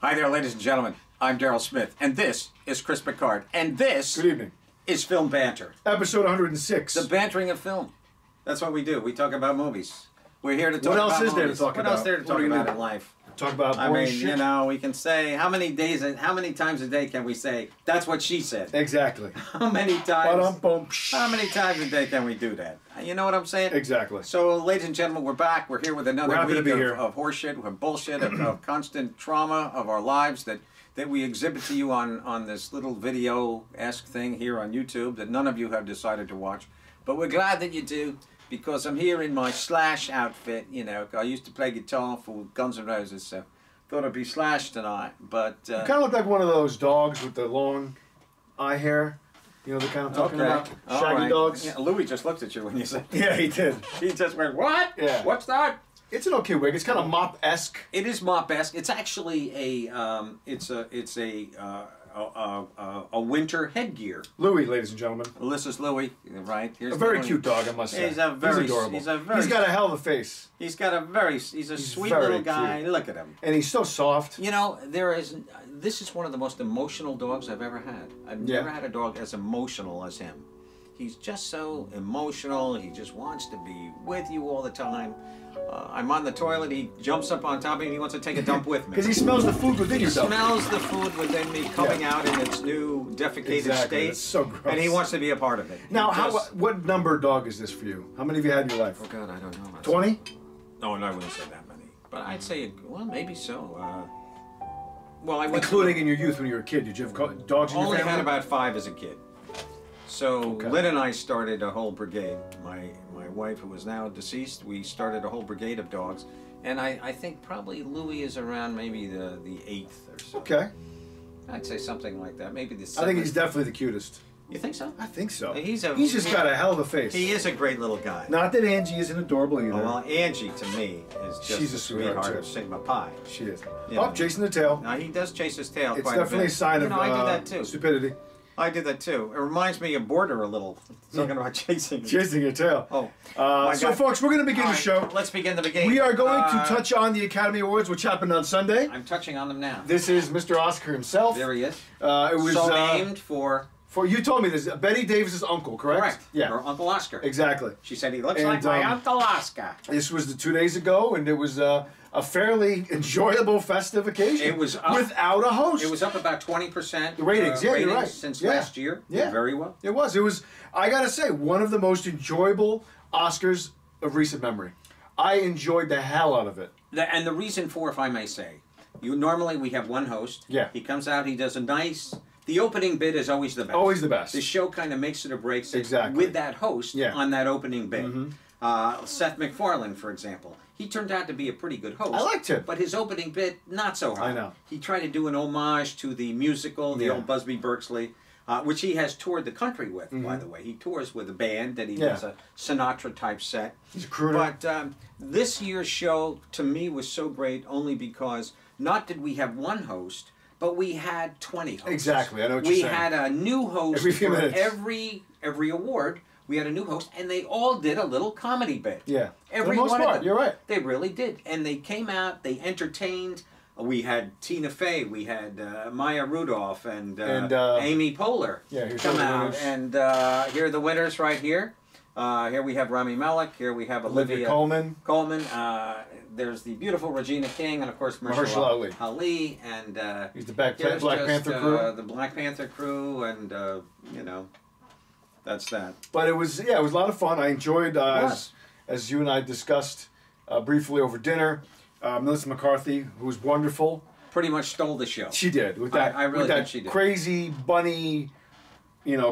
Hi there, ladies and gentlemen. I'm Daryl Smith, and this is Chris Picard, and this Good evening. is Film Banter. Episode 106. The bantering of film. That's what we do. We talk about movies. We're here to talk about What else is there to movies. talk about? What else there to talk about in life? Talk about I boring mean, shit. you know, we can say how many times a day can we say that's what she said? Exactly. How many times? How many times a day can we do that? You know what I'm saying? Exactly. So, ladies and gentlemen, we're back. We're here with another week of horseshit, of bullshit, of constant trauma of our lives that we exhibit to you on this little video-esque thing here on YouTube that none of you have decided to watch. But we're glad that you do, because I'm here in my Slash outfit. You know, I used to play guitar for Guns N' Roses, so thought it'd be Slash tonight. But you kind of look like one of those dogs with the long eye hair. You know the kind I'm talking about? Shaggy dogs. Yeah, Louis just looked at you when you said that. Yeah, he did. He just went, what? Yeah. What's that? It's an okay wig. It's kind of mop-esque. It is mop-esque. It's actually a winter headgear. Louis, ladies and gentlemen. This is Louis, right? Here's a very cute dog, I must say. He's adorable. He's got a hell of a face. He's a sweet little guy. Cute. Look at him. And he's so soft. You know, this is one of the most emotional dogs I've ever had. I've never had a dog as emotional as him. He's just so emotional. He just wants to be with you all the time. I'm on the toilet. He jumps up on top of me. And he wants to take a dump with me. Because he smells the food within yourself. He smells the food within me coming out in its new defecated state. It's so gross. And he wants to be a part of it. Now, what number dog is this for you? How many have you had in your life? Oh God, I don't know. 20? No, I wouldn't say that many. But I'd say, well, maybe so. Well, I including in your youth when you were a kid. Did you have dogs in your family? Only had about 5 as a kid. So Lynn and I started a whole brigade. My wife, who is now deceased, we started a whole brigade of dogs, and I think probably Louis is around maybe the 8th or so. Okay. I'd say something like that. Maybe the 7th. I think he's definitely the cutest. You think so? I think so. He's just got a hell of a face. He is a great little guy. Not that Angie isn't adorable either. Oh, well, Angie to me is just She's a sweetheart of Sigma Pi. She is. You know. Chasing the tail. Now he does chase his tail. It's quite a bit. definitely a sign of I do that too. Stupidity. I did that too. It reminds me of Border a little. Talking about chasing your tail. Oh. So, folks, we're going to begin the show. Let's begin the beginning. We are going to touch on the Academy Awards, which happened on Sunday. I'm touching on them now. This is Mr. Oscar himself. There he is. It was so named for you told me this. Betty Davis's uncle, correct? Correct. Yeah. Her Uncle Oscar. Exactly. She said he looks like my Uncle Oscar. This was 2 days ago, and it was a fairly enjoyable festive occasion. It was up, without a host. It was up about 20%. The ratings, you're right. Since last year. Yeah, very well. It was. It was. I gotta say, one of the most enjoyable Oscars of recent memory. I enjoyed the hell out of it. And the reason for, if I may say, normally we have one host. Yeah. He comes out. He does a nice. The opening bit is always the best. Always the best. The show kind of makes it or breaks it exactly. with that host on that opening bit. Seth MacFarlane, for example. He turned out to be a pretty good host. I liked him. But his opening bit, not so hot. I know. He tried to do an homage to the musical, the old Busby Berkeley, which he has toured the country with, by the way. He tours with a band that he does a Sinatra-type set. He's a crooner. But this year's show, to me, was so great only because not did we have one host, but we had 20 hosts. Exactly, I know what you're saying. We had a new host every few minutes. every award. We had a new host, and they all did a little comedy bit. Yeah, every for the most one part, of them. you're right. They really did, and they came out. They entertained. We had Tina Fey, we had Maya Rudolph, and Amy Poehler come out, and here are the winners right here. Here we have Rami Malek. Here we have Olivia Colman. There's the beautiful Regina King, and of course Mahershala Ali, and he's the Black Panther crew. The Black Panther crew, and you know, that's that. But it was a lot of fun. I enjoyed as you and I discussed briefly over dinner. Melissa McCarthy, who was wonderful, pretty much stole the show. She did with that. I really think she did. Crazy bunny,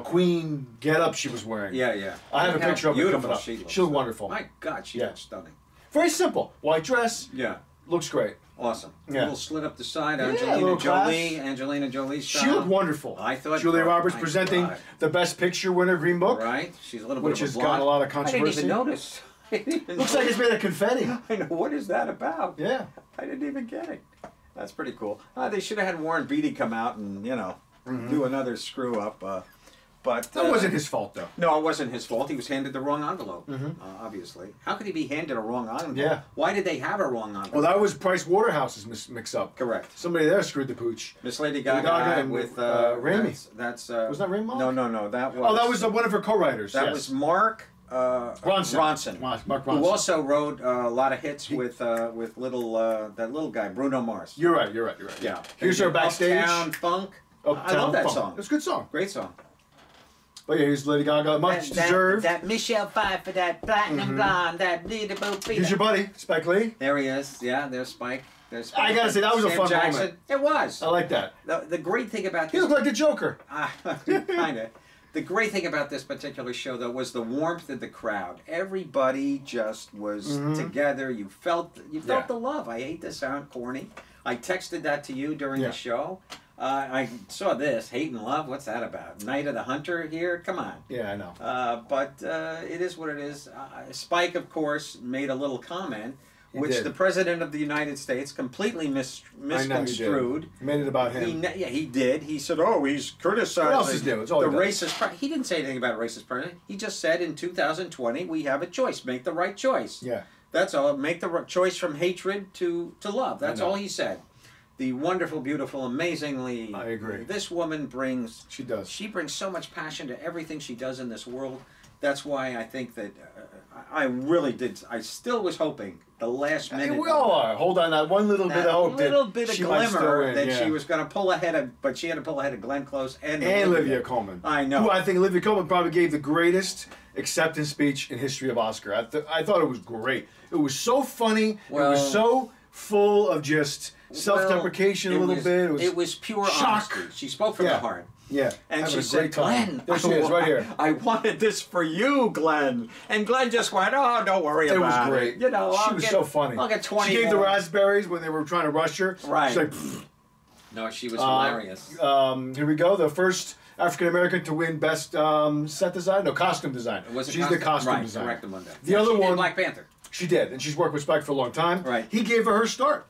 queen getup she was wearing. Yeah. I have a picture of her coming up. She looked wonderful. My God, she looks stunning. Very simple. White dress. Yeah. Looks great. Awesome. Yeah. A little slit up the side. Yeah, Angelina Jolie style. She looked wonderful. I thought Julia Roberts presenting the Best Picture winner, Green Book. Right. She's a little bit which has got a lot of controversy. I didn't even notice. Looks like it's made of confetti. I know. What is that about? Yeah. I didn't even get it. That's pretty cool. They should have had Warren Beatty come out and, do another screw up. But that wasn't his fault, though. No, it wasn't his fault. He was handed the wrong envelope, obviously. How could he be handed a wrong envelope? Yeah. Why did they have a wrong envelope? Well, that was Price Waterhouse's mix-up. Correct. Somebody there screwed the pooch. Miss Lady Gaga with Raimi. That's was that Raimi? No. That was. Oh, that was one of her co-writers. That was Mark Ronson. Mark Ronson. Who also wrote a lot of hits with little that little guy Bruno Mars. You're right. Yeah. Here's her backstage. Uptown Funk. Uptown I love that Funk. song. It's a good song. Great song. But yeah, here's Lady Gaga. Much deserved. That Michelle Pfeiffer, that platinum blonde, that little boo. Here's your buddy, Spike Lee. There he is. Yeah, there's Spike. I gotta say, that was a fun moment. It was. I like that. The great thing about this... He looked like the Joker. Kind of. The great thing about this particular show, though, was the warmth of the crowd. Everybody just was together. You felt the love. I hate to sound corny. I texted that to you during the show. I saw this, Hate and Love. What's that about? Night of the Hunter here? Come on. Yeah, I know. But it is what it is. Spike, of course, made a little comment, which the President of the United States completely misconstrued. He made it about him. He did. He said, "Oh, he's criticizing what else is new? It's all the racist." He didn't say anything about a racist president. He just said, "In 2020, we have a choice. Make the right choice." Yeah. That's all. Make the choice from hatred to love. That's all he said. The wonderful, beautiful, amazingly... I agree. This woman brings... She does. She brings so much passion to everything she does in this world. That's why I think that... I really did... I still was hoping the last minute... I mean, we all are. Hold on, that one little bit of hope. Little bit of glimmer that yeah. she was going to pull ahead of... But she had to pull ahead of Glenn Close and Olivia Colman. I know. Who I think Olivia Colman probably gave the greatest acceptance speech in history of Oscar. I thought it was great. It was so funny. Well, it was so full of just... self-deprecation a little bit. It was pure shock. honesty. She spoke from the heart. Yeah. And she said, Glenn, there she is, right here. I wanted this for you, Glenn. And Glenn just went, oh, don't worry about it. It was great. You know, she was so funny. I'll get 20 She gave more. the raspberries when they were trying to rush her. Right. She's like, pfft. No, she was hilarious. Here we go. The first African-American to win best set design? No, costume design. She's the costume designer. Correct, Amanda. The other one... Black Panther. She did, and she's worked with Spike for a long time. Right. He gave her start.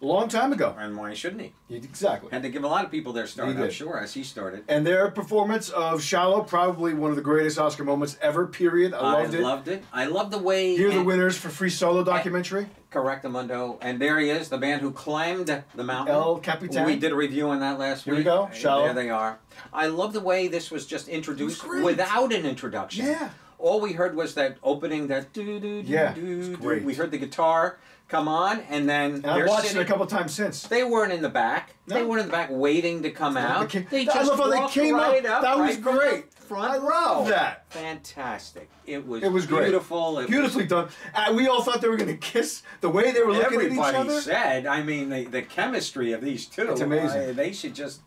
A long time ago. And why shouldn't he? Exactly. Had to give a lot of people their start, I'm sure, as he started. And their performance of Shallow, probably one of the greatest Oscar moments ever, period. I loved it. I love the way... Here are the winners for Free Solo documentary. Correct, Amundo. And there he is, the man who climbed the mountain. El Capitan. We did a review on that last week. Here we go, Shallow. There they are. I love the way this was just introduced without an introduction. Yeah. All we heard was that opening, that it's great. We heard the guitar come on, and then and I've watched it a couple times since. They weren't in the back. No. They weren't in the back waiting to come out. They just I love how they came up. That was great. Front I love that. Fantastic. It was great. Beautiful. Beautifully done. We all thought they were going to kiss. The way they were looking at each other. Everybody said. I mean, the chemistry of these two. It's amazing. They should just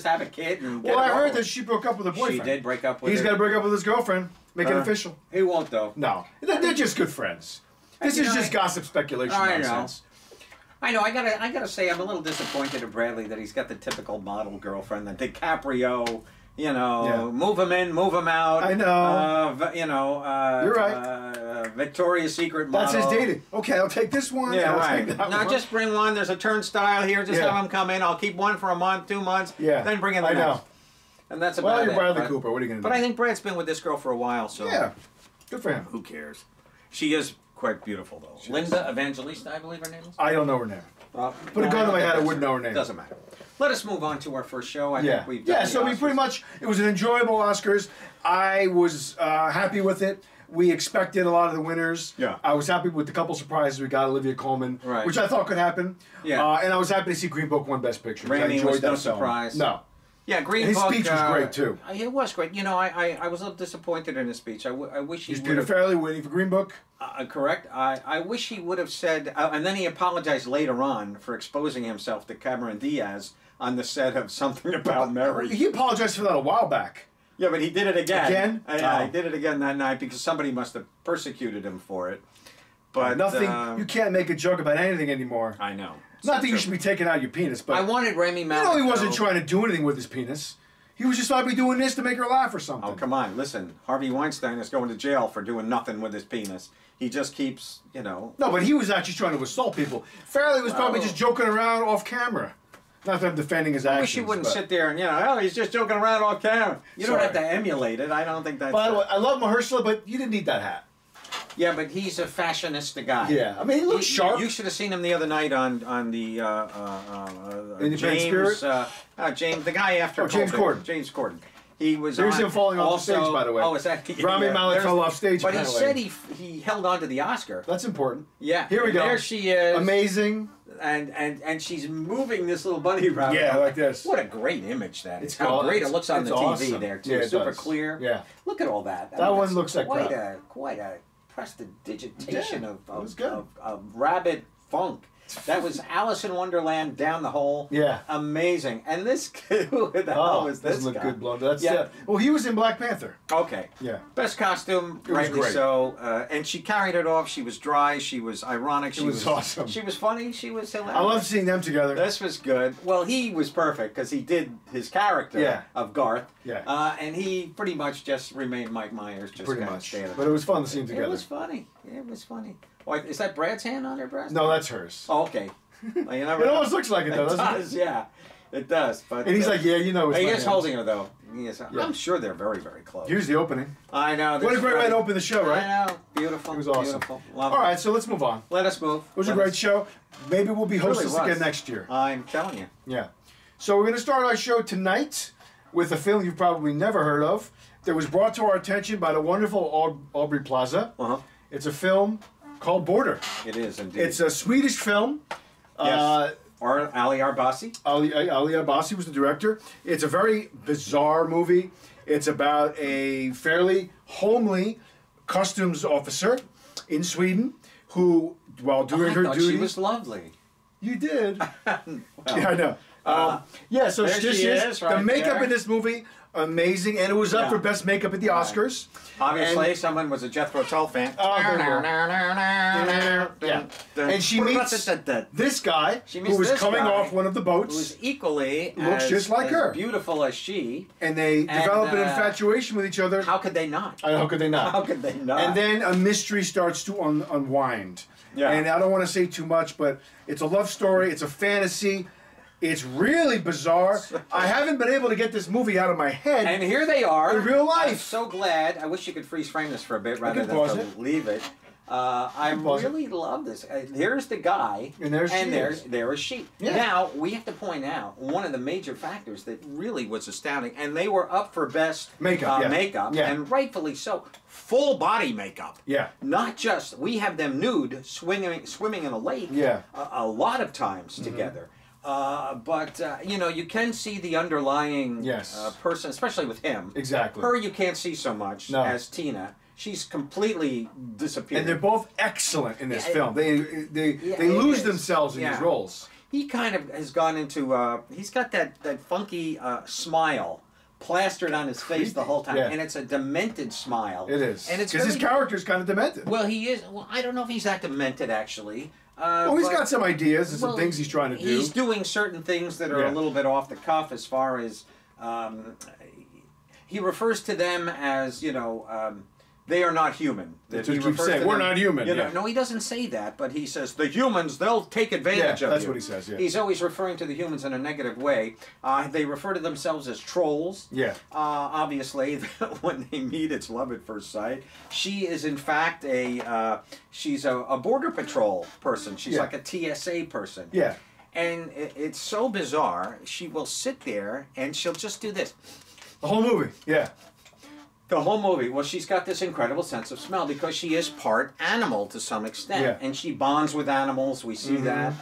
have a kid and. Well, I heard that she broke up with her boyfriend. She did break up with. He's got to break up with his girlfriend. Make it official. He won't though. No, they're just good friends. This is just gossip speculation nonsense. I know. I gotta say, I'm a little disappointed in Bradley that he's got the typical model girlfriend, the DiCaprio. You know, move him in, move him out. I know. You're right. Victoria's Secret model. That's his dating. Okay, I'll take this one. Yeah, right. Now just bring one. There's a turnstile here. Just have him come in. I'll keep one for a month, 2 months. Yeah. Then bring in the next. I know. And that's about it. Well, you're Bradley Cooper. What are you going to do? But I think Brad's been with this girl for a while, so. Yeah. Good for him. Who cares? She is quite beautiful, though. Linda Evangelista, I believe her name is. I don't know her name. Put a gun to my head, I wouldn't know her name. Doesn't matter. Let us move on to our first show. I think we've done so we pretty much, it was an enjoyable Oscars. I was happy with it. We expected a lot of the winners. Yeah. I was happy with the couple surprises we got. Olivia Colman, which I thought could happen. Yeah. And I was happy to see Green Book won Best Picture. Raimi was no surprise. No. Yeah, Green Book. His speech was great too. It was great. You know, I was a little disappointed in his speech. I wish he. He's Peter Farrelly waiting for Green Book. Correct. I wish he would have said, and then he apologized later on for exposing himself to Cameron Diaz on the set of Something About Mary. He apologized for that a while back. Yeah, but he did it again. Again? Yeah, he did it again that night because somebody must have persecuted him for it. But nothing. You can't make a joke about anything anymore. I know. Not that you should be taking out your penis, but I wanted Rami Malek. You know, he wasn't trying to do anything with his penis. He was just probably doing this to make her laugh or something. Oh, come on. Listen, Harvey Weinstein is going to jail for doing nothing with his penis. He just keeps, you know. No, but he was actually trying to assault people. Farrelly was probably just joking around off camera. Not that I'm defending his I actions. wish you wouldn't sit there and, you know, oh, he's just joking around off camera. You don't have to emulate it. I don't think that's... By the way, I love Mahershala, but you didn't need that hat. Yeah, but he's a fashionista guy. Yeah, I mean, he looks sharp. You should have seen him the other night on the James, James, the guy after James Corden. James Corden. He was. Here's him falling off the stage, by the way. Oh, is that? Rami Malek fell off stage. But he said he held on to the Oscar. That's important. Yeah. Here we go. There she is. Amazing. And she's moving this little bunny rabbit. Yeah, like this. What a great image that is. It's How great it looks on the TV awesome. there too. Yeah, Super clear. Yeah. Look at all that. That one looks like quite a prestidigitation of rabbit funk. That was Alice in Wonderland down the hole. Yeah. Amazing. And this kid, who the hell was this doesn't look guy? good, blonde. That's well, he was in Black Panther. Okay. Yeah. Best costume, rightly so. And she carried it off. She was dry. She was ironic. She was awesome. She was funny. She was hilarious. I love seeing them together. This was good. Well, he was perfect because he did his character of Garth. Yeah. And he pretty much just remained Mike Myers. Just pretty much. But it was fun to see them together. It was funny. It was funny. Wait, is that Brad's hand on her breast? No, that's hers. Oh, okay. Well, you never it almost looks like it, though, doesn't it? Yeah. It does. But, and he's like, yeah, you know. He is holding her, though. I'm sure they're very, very close. Here's the opening. I know. What a great way to open the show, right? I know. Beautiful. It was awesome. Beautiful. All right, so let's move on. Let us move. It was a great show. Maybe we'll be hosting this again next year. I'm telling you. Yeah. So we're going to start our show tonight with a film you've probably never heard of that was brought to our attention by the wonderful Aubrey Plaza. It's a film called Border. It is, indeed. It's a Swedish film. Yes. Ali Arbasi. Ali Arbasi was the director. It's a very bizarre movie. It's about a fairly homely customs officer in Sweden who, while doing her duty... she was lovely. You did. Well, yeah, I know. Yeah, so there she is, right the makeup there. in this movie, amazing, and it was up for best makeup at the Oscars. Obviously, someone was a Jethro Tull fan. Yeah. And she meets this guy who was coming off one of the boats. Who's equally looks just like her. Beautiful as she. And they develop an infatuation with each other. How could they not? How could they not? How could they not? And then a mystery starts to unwind. Yeah. And I don't want to say too much, but it's a love story. It's a fantasy. It's really bizarre. I haven't been able to get this movie out of my head. And here they are. In real life. I'm so glad. I wish you could freeze frame this for a bit rather than to leave it. I really love this. Here's the guy. And there is she. Yeah. Now, we have to point out one of the major factors that really was astounding, and they were up for best makeup, and rightfully so. Full body makeup. Yeah. Not just, we have them nude, swimming in a lake a lot of times together. But, you know, you can see the underlying person, especially with him. Exactly. Her you can't see so much as Tina. She's completely disappeared. And they're both excellent in this film. They lose themselves in these roles. He kind of has gone into, he's got that funky smile plastered on his face the whole time. And it's a demented smile. It is. And it's because his character's kind of demented. Well, he is. Well, I don't know if he's that demented, actually. He's got some ideas and some things he's trying to do. He's doing certain things that are a little bit off the cuff as far as he refers to them as, you know, they are not human. That's what he keeps saying. We're not human. You know, no, he doesn't say that, but he says, the humans, they'll take advantage of you. That's what he says, yeah. He's always referring to the humans in a negative way. They refer to themselves as trolls. Yeah. Obviously, when they meet, it's love at first sight. She is, in fact, she's a Border Patrol person. She's like a TSA person. Yeah. And it's so bizarre. She will sit there, and she'll just do this. The whole movie, yeah. The whole movie. Well, she's got this incredible sense of smell because she is part animal to some extent. And she bonds with animals. We see that.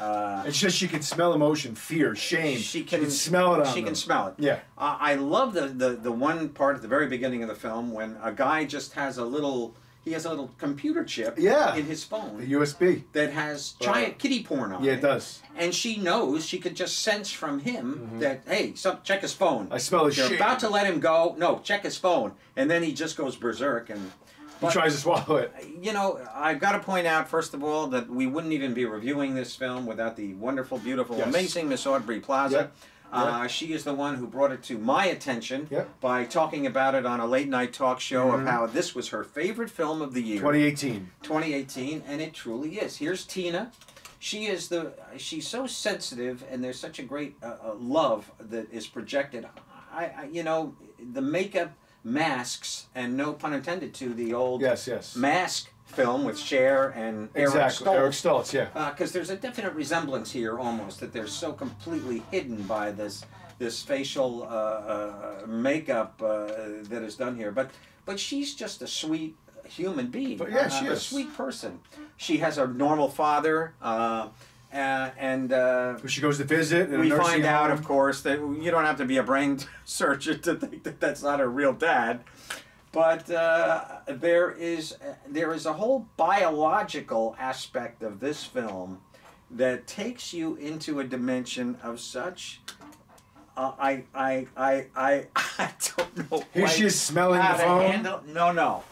It's just she can smell emotion, fear, shame. She can smell it on them. She can smell it. Yeah. I love the one part at the very beginning of the film when a guy just has a little... He has a little computer chip in his phone. The USB. That has giant kitty porn on it. Yeah, it does. And she knows, she could just sense from him that, hey, check his phone. I smell his shit. You're about to let him go. No, check his phone. And then he just goes berserk. And he tries to swallow it. You know, I've got to point out, first of all, that we wouldn't even be reviewing this film without the wonderful, beautiful, amazing Miss Aubrey Plaza. Yep. She is the one who brought it to my attention by talking about it on a late-night talk show of how this was her favorite film of the year. 2018. 2018, and it truly is. Here's Tina. she's so sensitive, and there's such a great love that is projected. You know, the makeup masks, and no pun intended to the old Mask film with Cher and Eric Stoltz, yeah. Because there's a definite resemblance here, almost, that they're so completely hidden by this facial makeup that is done here. But she's just a sweet human being. But yeah, she is a sweet person. She has a normal father. Who she goes to visit. We find out, of course, that you don't have to be a brain surgeon to think that that's not her real dad. But there is a whole biological aspect of this film that takes you into a dimension of such. I don't know. Here she is smelling the phone. No.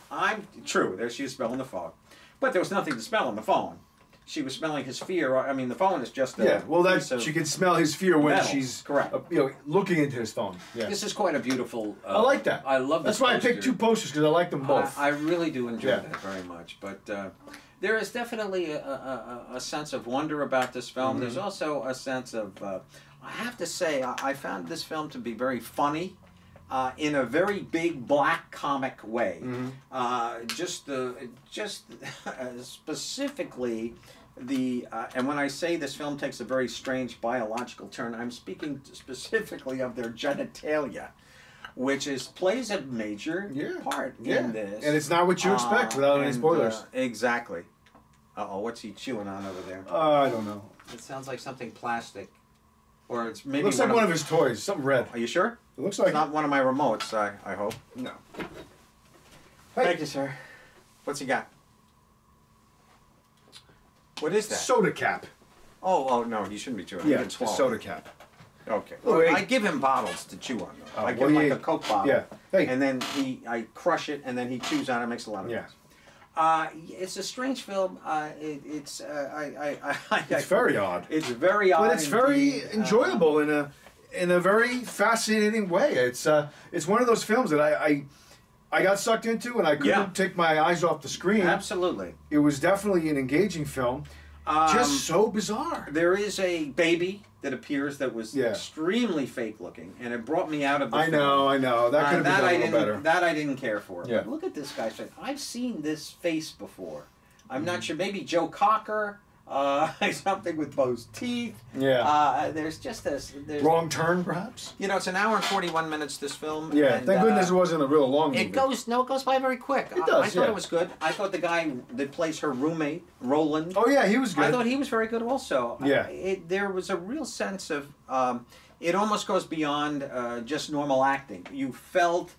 True. There she is smelling the phone, but there was nothing to smell on the phone. She was smelling his fear. I mean, the phone is just she can smell his fear when metal. She's correct. Looking into his phone. Yeah. This is quite a beautiful. I like that. I love. That's why I picked two posters, because I like them both. I really do enjoy that very much. But there is definitely a sense of wonder about this film. There's also a sense of. I have to say, I found this film to be very funny. In a very big black comic way, just specifically and when I say this film takes a very strange biological turn, I'm speaking specifically of their genitalia, which plays a major part in this. And it's not what you expect without any spoilers. Exactly. What's he chewing on over there? I don't know. It sounds like something plastic. Or it's maybe looks like one of his toys, something red. Are you sure? It looks like it's not one of my remotes. I hope. No. Hey. Thank you, sir. What's he got? What is that? Soda cap. Oh no, he shouldn't be chewing. Yeah, it's a soda cap. Okay. Well, I give him bottles to chew on. Though. I give him like a Coke bottle. Yeah. Hey. And then I crush it, and then he chews on it. Makes a lot of noise. It's a strange film. It's very odd. It's very odd, but it's very enjoyable in a very fascinating way. It's one of those films that I got sucked into, and I couldn't take my eyes off the screen. Absolutely, it was definitely an engaging film. Just so bizarre. There is a baby that appears that was extremely fake looking, and it brought me out of the film. I know. That could have been a little better. That I didn't care for. Yeah. But look at this guy's face. I've seen this face before. I'm not sure. Maybe Joe Cocker. Something with Bo's teeth. Yeah. There's just this. Wrong turn, perhaps? You know, it's an hour and 41 minutes, this film. Yeah, and, thank goodness it wasn't a real long movie. It goes by very quick. It does, I thought it was good. I thought the guy that plays her roommate, Roland. Oh, yeah, he was good. I thought he was very good also. Yeah. There was a real sense of, it almost goes beyond just normal acting. You felt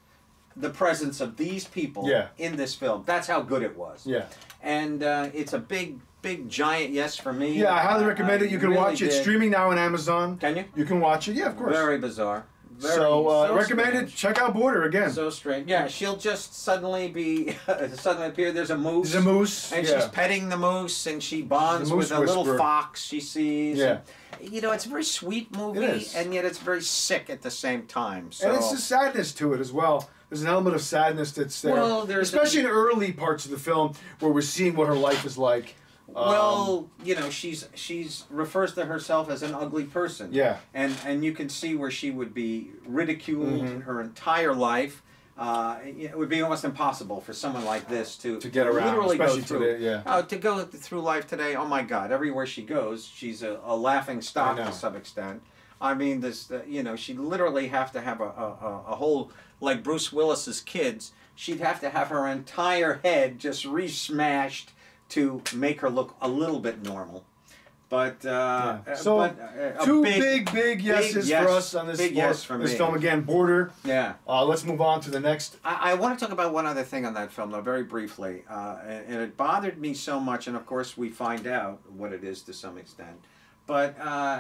the presence of these people in this film. That's how good it was. Yeah. And it's a big giant yes for me. Yeah, I highly recommend it. You can really watch it streaming now on Amazon. Can you? You can watch it. Yeah, of course. Very bizarre. So recommend it. Check out Border again. So strange. Yeah, she'll just suddenly appear. There's a moose. There's a moose. And she's petting the moose, and she bonds with a little fox she sees. Yeah. And, you know, it's a very sweet movie, and yet it's very sick at the same time. So. And it's a sadness to it as well. There's an element of sadness that's there. Well, especially in early parts of the film where we're seeing what her life is like. Well, you know, she's refers to herself as an ugly person. Yeah. And you can see where she would be ridiculed her entire life. It would be almost impossible for someone like this to get around, literally especially go through. today. To go through life today. Oh my God! Everywhere she goes, she's a laughing stock to some extent. I mean, this. You know, she'd literally have to have a whole, like Bruce Willis's kids. She'd have to have her entire head just re-smashed to make her look a little bit normal. But two big yeses for us on this, yes for this me. film again, Border. Yeah. Let's move on to the next. I want to talk about one other thing on that film, though, very briefly. And it bothered me so much, and of course we find out what it is to some extent. But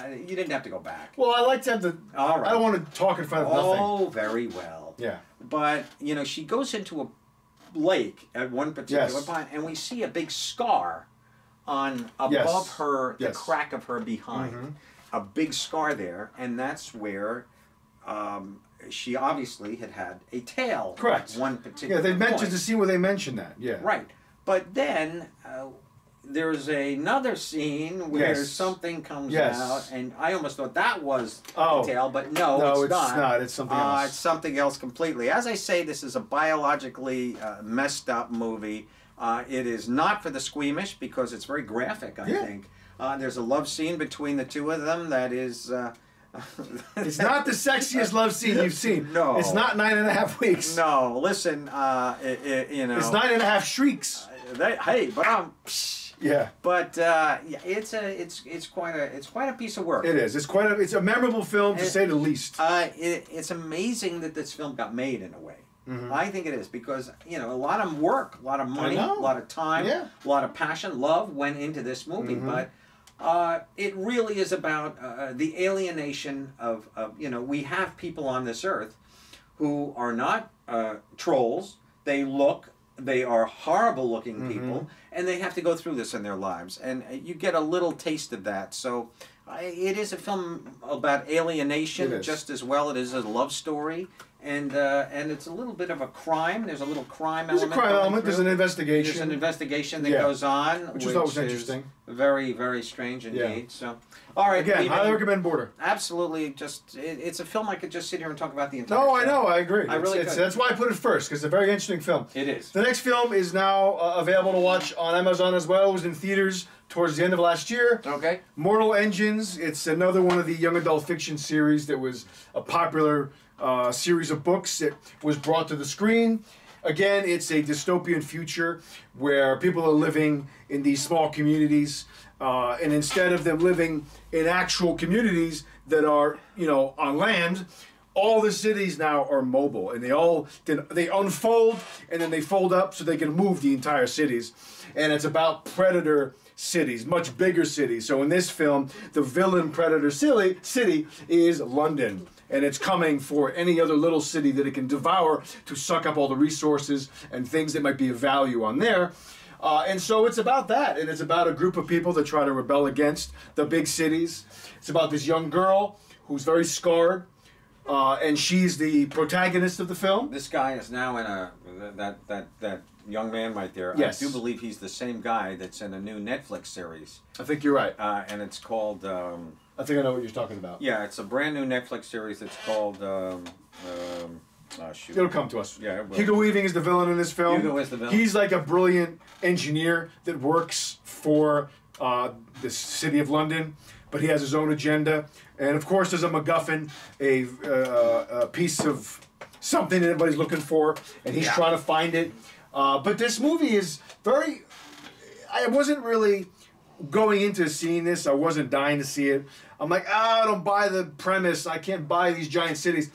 you didn't have to go back. Well, I like to have the... All right. I don't want to talk in front of nothing. Oh, very well. Yeah. But, you know, she goes into a lake at one particular point, and we see a big scar on above her, the crack of her behind. A big scar there, and that's where she obviously had a tail. Correct. At one particular they mentioned point. to see where they mentioned that. Yeah. Right. But then there's another scene where something comes out, and I almost thought that was the tail, but no, it's not. It's something else. It's something else completely. As I say, this is a biologically messed up movie. It is not for the squeamish because it's very graphic, I think. There's a love scene between the two of them that is... it's not the sexiest love scene you've seen. No. It's not 9.5 weeks. No, listen, you know... It's 9.5 shrieks. Hey, but yeah. But it's quite a piece of work. It is. It's a memorable film to say the least. It's amazing that this film got made in a way. I think it is because a lot of work, a lot of money, a lot of time, a lot of passion, love went into this movie. But it really is about the alienation of we have people on this earth who are not trolls. They are horrible looking people, and they have to go through this in their lives. And you get a little taste of that. So it is a film about alienation just as well. It is a love story. And it's a little bit of a crime. There's a little crime element. There's a crime element. There's an investigation. There's an investigation that goes on, which I thought was interesting. Very, very strange indeed. So, all right. Again, highly recommend Border. Absolutely. It's a film I could just sit here and talk about the entire show. I know. I agree. I really could. That's why I put it first, because it's a very interesting film. It is. The next film is now available to watch on Amazon as well. It was in theaters towards the end of last year. Okay. Mortal Engines. It's another one of the young adult fiction series that was a popular series of books that was brought to the screen. Again, it's a dystopian future where people are living in these small communities, and instead of them living in actual communities that are, on land, all the cities now are mobile, and they unfold and then they fold up so they can move the entire cities. And it's about predator cities, much bigger cities. So in this film, the villain predator city is London. And it's coming for any other little city that it can devour to suck up all the resources and things that might be of value on there. And so it's about that. And it's about a group of people that try to rebel against the big cities. It's about this young girl who's very scarred. And she's the protagonist of the film. This guy is now in that young man right there. Yes. I do believe he's the same guy that's in a new Netflix series. I think you're right. And it's called... I think I know what you're talking about. Yeah, it's a brand new Netflix series that's called... shoot. It'll come to us. Yeah, it will. Hugo Weaving is the villain in this film. Hugo is the villain. He's like a brilliant engineer that works for the city of London, but he has his own agenda. And of course, there's a MacGuffin, a piece of something that everybody's looking for, and he's trying to find it. But this movie is very... I wasn't really going into seeing this. I wasn't dying to see it. I'm like, I don't buy the premise. I can't buy these giant cities.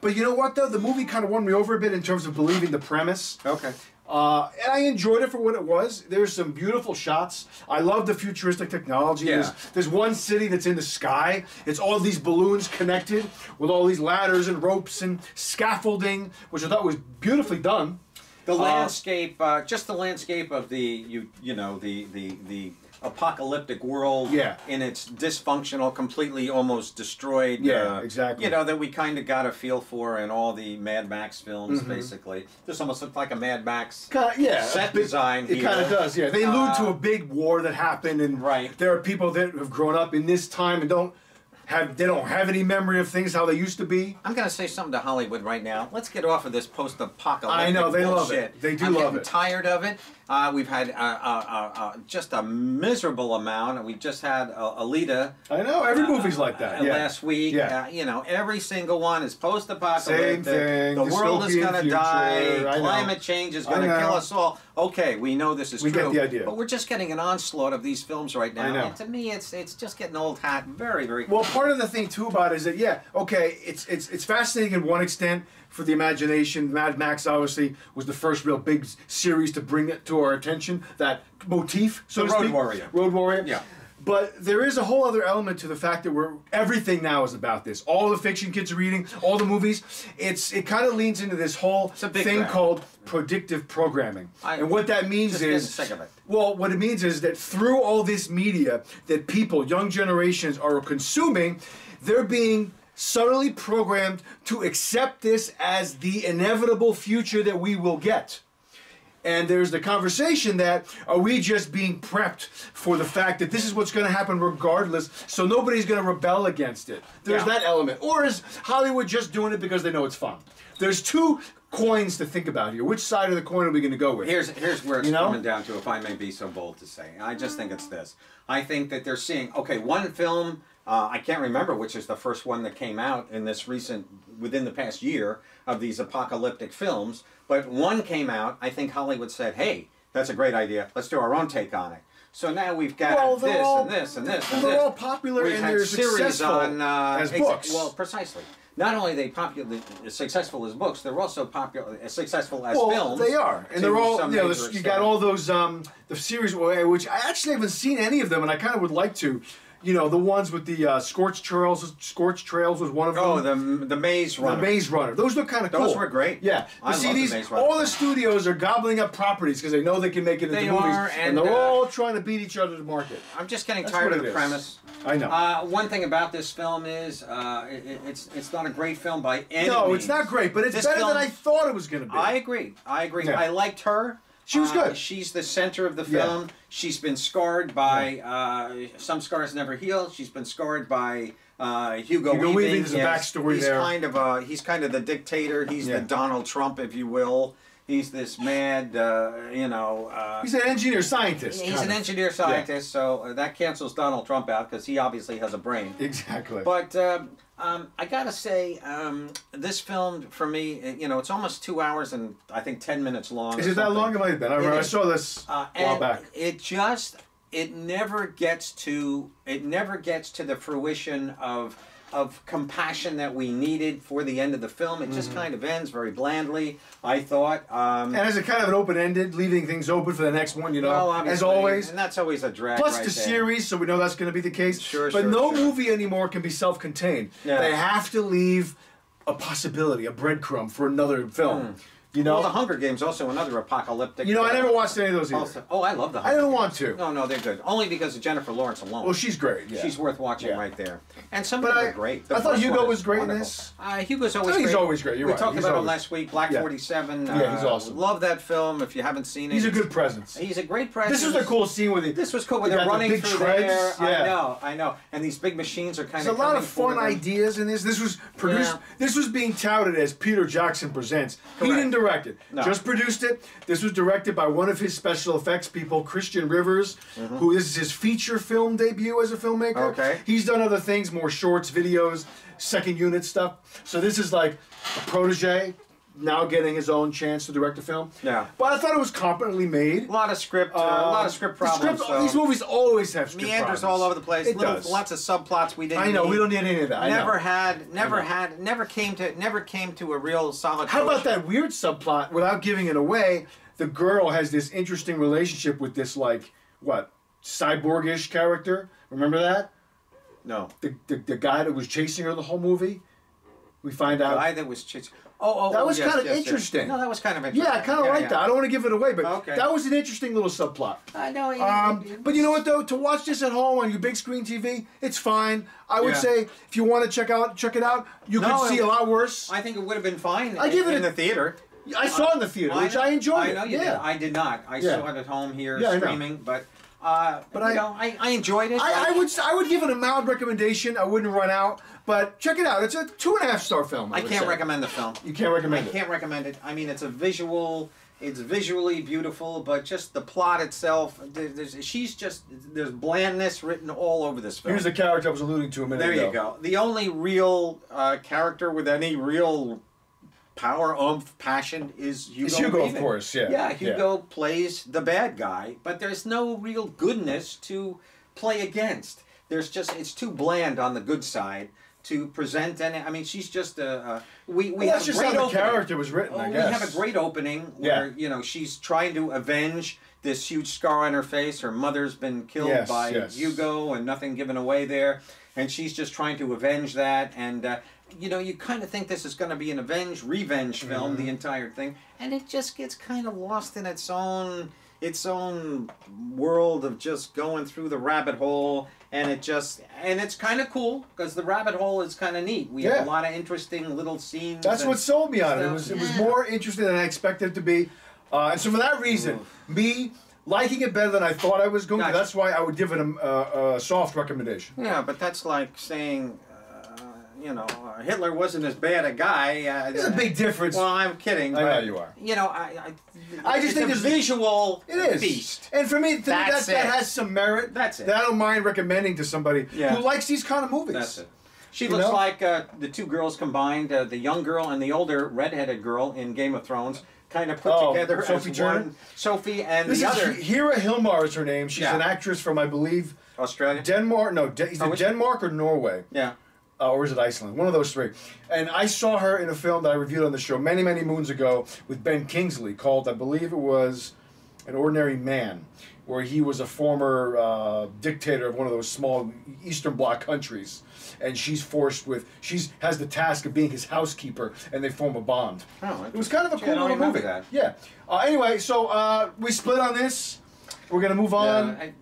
But you know what, though? The movie kind of won me over a bit in terms of believing the premise. Okay. And I enjoyed it for what it was. There's some beautiful shots. I love the futuristic technology. Yeah. There's one city that's in the sky. It's all these balloons connected with all these ladders and ropes and scaffolding, which I thought was beautifully done. The landscape, just the landscape of the apocalyptic world in its dysfunctional, completely almost destroyed. Exactly. That we kind of got a feel for in all the Mad Max films, basically. This almost looked like a Mad Max set design. It kind of does, yeah. They allude to a big war that happened, and there are people that have grown up in this time and don't have any memory of things how they used to be. I'm going to say something to Hollywood right now. Let's get off of this post-apocalyptic I know, they bullshit. love it. They do love it. I'm getting tired of it. We've had just a miserable amount. We just had Alita. I know, every movie's like that. Last week. Every single one is post-apocalyptic. Same thing. The world is going to die. Climate change is going to kill us all. Okay, we know this is true. We get the idea. But we're just getting an onslaught of these films right now. I know. And to me, it's just getting old hat very, very well, part of the thing, too, about it is that, it's fascinating in one extent for the imagination. Mad Max, obviously, was the first real big series to bring it to our attention, that motif, so to speak. Road Warrior. Road Warrior. Yeah. But there is a whole other element to the fact that everything now is about this. All the fiction kids are reading, all the movies. It kind of leans into this whole thing called predictive programming. And what that means is... sick of it. Well, what it means is that through all this media that people, young generations, are consuming, they're being subtly programmed to accept this as the inevitable future that we will get. And there's the conversation that, are we just being prepped for the fact that this is what's going to happen regardless, so nobody's going to rebel against it? There's that element. Or is Hollywood just doing it because they know it's fun? There's two coins to think about here. Which side of the coin are we going to go with? Here's where it's coming down to, if I may be so bold to say. I just think it's this. I think that they're seeing, okay, one film, I can't remember which is the first one that came out in this within the past year of these apocalyptic films, but one came out, I think Hollywood said, hey, that's a great idea, let's do our own take on it. So now we've got this and this and this and this. They're all popular and they're successful as books. Well, precisely. Not only are they successful as books, they're also successful as films. They are, and they're all, you got all those the series, which I actually haven't seen any of them, and I kind of would like to. You know, the ones with the Scorched Trails. Scorched Trails was one of them. Oh, the Maze Runner. The Maze Runner. Those look kind of cool. Those were great. Yeah. I see, love the Maze Runner. all the studios are gobbling up properties because they know they can make it into movies, and they're all trying to beat each other to market. I'm just getting tired of the premise. I know. One thing about this film is it's not a great film by any means. No, it's not great, but it's better than I thought it was going to be. I agree. Yeah. I liked her. She was good. She's the center of the film. Yeah. She's been scarred by some scars never heal. She's been scarred by Hugo Weaving. There's a backstory there. He's kind of the dictator. He's the Donald Trump, if you will. He's this mad, he's an engineer-scientist. He's an engineer-scientist, so that cancels Donald Trump out because he obviously has a brain. Exactly. But I gotta say, this film for me, it's almost 2 hours and I think 10 minutes long. Is it that long? It might have been. I saw this a while back. It never gets to the fruition of compassion that we needed for the end of the film. It just kind of ends very blandly, I thought. And as a kind of an open-ended, leaving things open for the next one, as always. And that's always a drag. Plus the series, so we know that's going to be the case. Sure, but no movie anymore can be self-contained. Yeah. They have to leave a possibility, a breadcrumb for another film. Well, The Hunger Games also another apocalyptic. I never watched any of those either. Also, I love The Hunger Games. I don't Games. want to. No, they're good. Only because of Jennifer Lawrence alone. Well, she's great. Yeah. She's worth watching right there. And some of them are great. I thought Hugo was great in this. Hugo's always great. He's always great. You're right. We talked about him last week, Black 47. Yeah, he's awesome. Love that film if you haven't seen it. He's a good presence. He's a great presence. This was a cool scene with This was cool when they're running through there. I know. And these big machines are kind of. There's a lot of fun ideas in this. This was produced. Yeah. This was being touted as Peter Jackson Presents. Correct. He didn't direct it. No. Just produced it. This was directed by one of his special effects people, Christian Rivers, who this is his feature film debut as a filmmaker. Okay. He's done other things, more shorts, videos, second unit stuff. So this is like a protege now getting his own chance to direct a film. Yeah. But I thought it was competently made. A lot of script problems. These movies always have script meanders problems. all over the place. Lots of subplots we didn't need. We don't need any of that. Never came to a real solid. How about that weird subplot? Without giving it away, the girl has this interesting relationship with this cyborgish character. Remember that? No. The guy that was chasing her the whole movie. We find out. The guy that was chasing. That was kind of interesting. No, that was kind of interesting. Yeah, I kind of like that. I don't want to give it away, but that was an interesting little subplot. I know. But you know what, though? To watch this at home on your big screen TV, it's fine. I would say if you want to check it out, you could see a lot worse. I think it would have been fine in the theater. I saw it in the theater, which I enjoyed. I know you did. I did not. I saw it at home here streaming, but I enjoyed it. I would give it a mild recommendation. I wouldn't run out, but check it out. It's a 2.5-star film. I can't recommend the film. You can't recommend it. I can't recommend it. I mean, it's visually beautiful, but just the plot itself, there's blandness written all over this film. Here's the character I was alluding to a minute ago. There you go. The only real character with any real power, oomph, passion is Hugo. It's Hugo, of course, yeah. Yeah, Hugo plays the bad guy, but there's no real goodness to play against. It's too bland on the good side to present any. I mean, she's just we have a great opening. The character was written, I guess. We have a great opening where she's trying to avenge this huge scar on her face. Her mother's been killed by Hugo, and nothing given away there, and she's just trying to avenge that. And you kind of think this is going to be an revenge film, the entire thing, and it just gets kind of lost in its own world of just going through the rabbit hole, and it's kind of cool because the rabbit hole is kind of neat. We have a lot of interesting little scenes. That's what sold me on it. It was more interesting than I expected it to be. And so for that reason, me liking it better than I thought I was going to, that's why I would give it a soft recommendation. Yeah, but that's like saying, you know, Hitler wasn't as bad a guy. There's a big difference. Well, I'm kidding. I know you are. You know, I just think it's a visual it is. feast. And for me, that has some merit. That's it. That I don't mind recommending to somebody who likes these kind of movies. That's it. She looks like the two girls combined, the young girl and the older redheaded girl in Game of Thrones, kind of put together Sophie as Turner? one. Sophie and This the is other. Hera Hilmar is her name. She's an actress from, I believe, Australia? Denmark. No, is it Denmark or Norway? Yeah. Or is it Iceland? One of those three. And I saw her in a film that I reviewed on the show many, many moons ago with Ben Kingsley called, I believe it was An Ordinary Man, where he was a former dictator of one of those small Eastern Bloc countries. And she's has the task of being his housekeeper, and they form a bond. Oh, it was kind of a cool little movie. That. Yeah. Anyway, so we split on this. We're going to move on.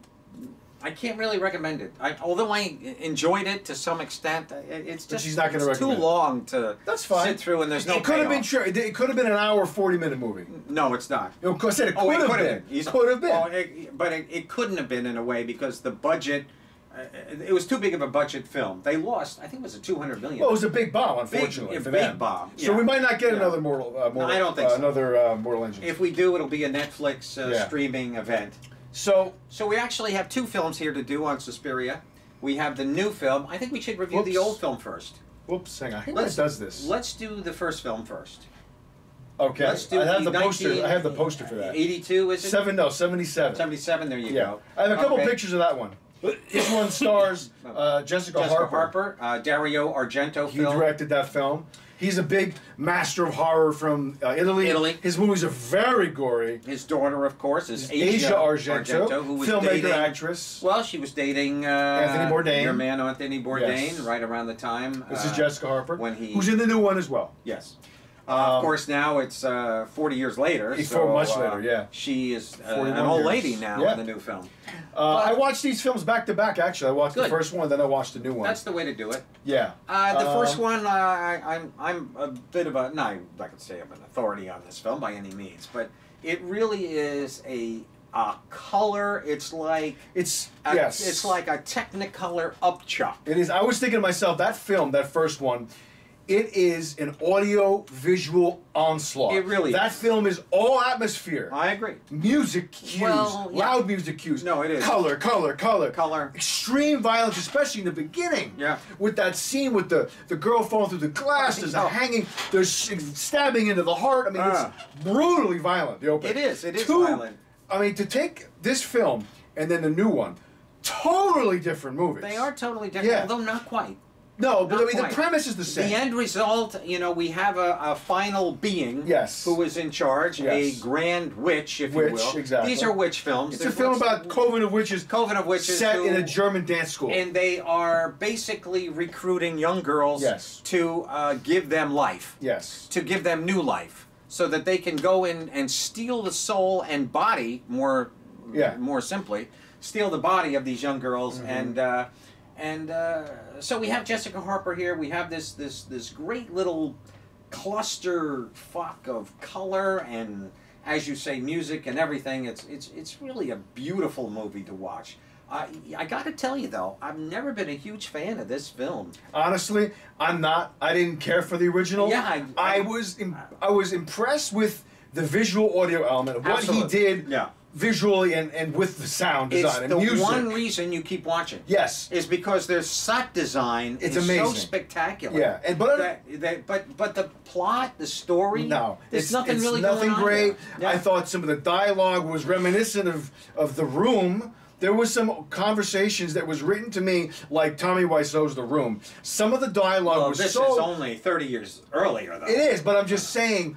I can't really recommend it. Although I enjoyed it to some extent, it's just she's not gonna too long to sit through, and there's no. It could have been true. It could have been an hour, 40-minute movie. No, it's not. Of course, it could have been. Could have been. But it couldn't have been in a way because the budget. It was too big of a budget film. They lost. I think it was a $200 million. Well, it was a big bomb, unfortunately. Big bomb. So we might not get another Mortal. No, I don't think so. Another Mortal Engines. If we do, it'll be a Netflix streaming event. So we actually have two films here to do on Suspiria. We have the new film. I think we should review the old film first. Whoops, hang on. Who does this? Let's do the first film first. Okay. Let's do I have the poster. I have the poster for that. 82, is it? 77. 77. There you go. I have a couple pictures of that one. This one stars Jessica Harper. Dario Argento. He directed that film. He's a big master of horror from Italy. His movies are very gory. His daughter, of course, is Asia Argento, who was filmmaker, actress. Well, she was dating Anthony Bourdain. Your man, Anthony Bourdain, right around the time. This is Jessica Harper, who's in the new one as well. Yes. Of course, now it's 40 years later. Much later, yeah. She is an old lady now in the new film. I watched these films back to back. Actually, I watched the first one, then I watched the new one. That's the way to do it. Yeah. The first one, I'm a bit of a I could say I'm an authority on this film by any means, but it really is a color. It's like it's like a Technicolor upchuck. It is. I was thinking to myself, that film, that first one. It is an audio-visual onslaught. It really is. That film is all atmosphere. I agree. Music cues, loud music cues. No, it is. Color. Color. Extreme violence, especially in the beginning. Yeah. With that scene with the girl falling through the glass, there's a hanging, there's stabbing into the heart. I mean, it's brutally violent, the opening. It is. It is violent. I mean, to take this film and then the new one, totally different movies. They are totally different, although not quite. No, but I mean, the premise is the same. The end result, we have a final being who is in charge, a grand witch, if you will. Exactly. These are witch films. It's a film about Coven of Witches set in a German dance school. And they are basically recruiting young girls to give them life. Yes. To give them new life. So that they can go in and steal the soul and body, more simply, steal the body of these young girls and so we have Jessica Harper here. We have this great little cluster fuck of color and, as you say, music and everything. It's really a beautiful movie to watch. I got to tell you though, I've never been a huge fan of this film. Honestly, I'm not. I didn't care for the original. Yeah, I was impressed with the visual audio element of what he did. Yeah. Visually and with the sound design and music. It's the one reason you keep watching. Yes. Is because their set design is amazing. So spectacular. Yeah. And but the plot, the story, there's nothing really nothing going on great. there. I thought some of the dialogue was reminiscent of The Room. There was some conversations that was written to me like Tommy Wiseau's The Room. Some of the dialogue was this is only 30 years earlier, though. It is, but I'm just saying,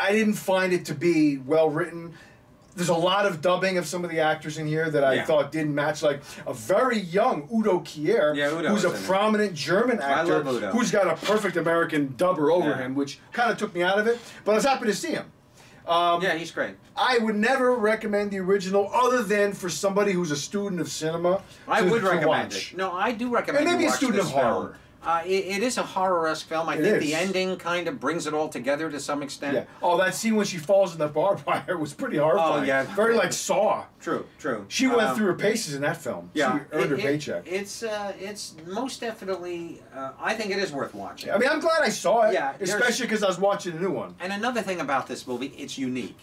I didn't find it to be well written. There's a lot of dubbing of some of the actors in here that I thought didn't match. Like a very young Udo Kier, who's a prominent German actor who's got a perfect American dubber over him, which kind of took me out of it. But I was happy to see him. He's great. I would never recommend the original other than for somebody who's a student of cinema. I would recommend it. No, I do recommend and maybe you a watch student this of horror. It is a horror-esque film. I think the ending kind of brings it all together to some extent. Yeah. Oh, that scene when she falls in the barbed wire was pretty horrifying. Oh, yeah. Very like Saw. True, true. She went through her paces in that film. Yeah. She earned her paycheck. It's most definitely, I think it is worth watching. I mean, I'm glad I saw it. Yeah. Especially because I was watching a new one. And another thing about this movie, it's unique.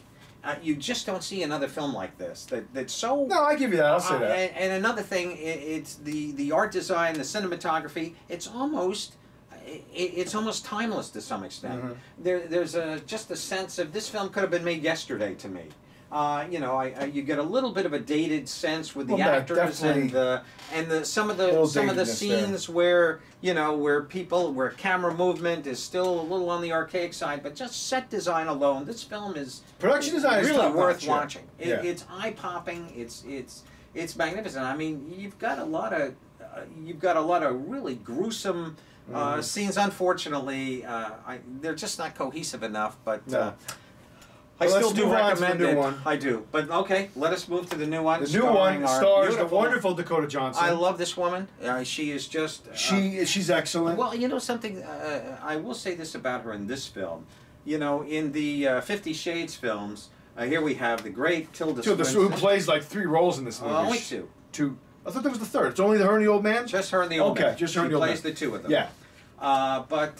You just don't see another film like this that's so. No, I give you that. I'll say that. And another thing, it's the art design, the cinematography. It's almost timeless to some extent. There's just a sense of this film could have been made yesterday to me. You know, you get a little bit of a dated sense with the actors and some of the scenes where where camera movement is still a little on the archaic side, but just set design alone, this film is production design really is worth watching. Yeah. It's eye popping. It's magnificent. I mean, you've got a lot of really gruesome scenes. Unfortunately, they're just not cohesive enough. But I still do recommend it. I do. But okay, let us move to the new one. The new one stars the wonderful Dakota Johnson. I love this woman. She is just. She's excellent. Well, you know something. I will say this about her in this film. You know, in the 50 Shades films, here we have the great Tilda Swinton, who plays like 3 roles in this movie. Only 2. 2. I thought that was the 3rd. It's only her and the old man? Just her and the old man. Okay, just her and the old man. She plays the 2 of them. Yeah. But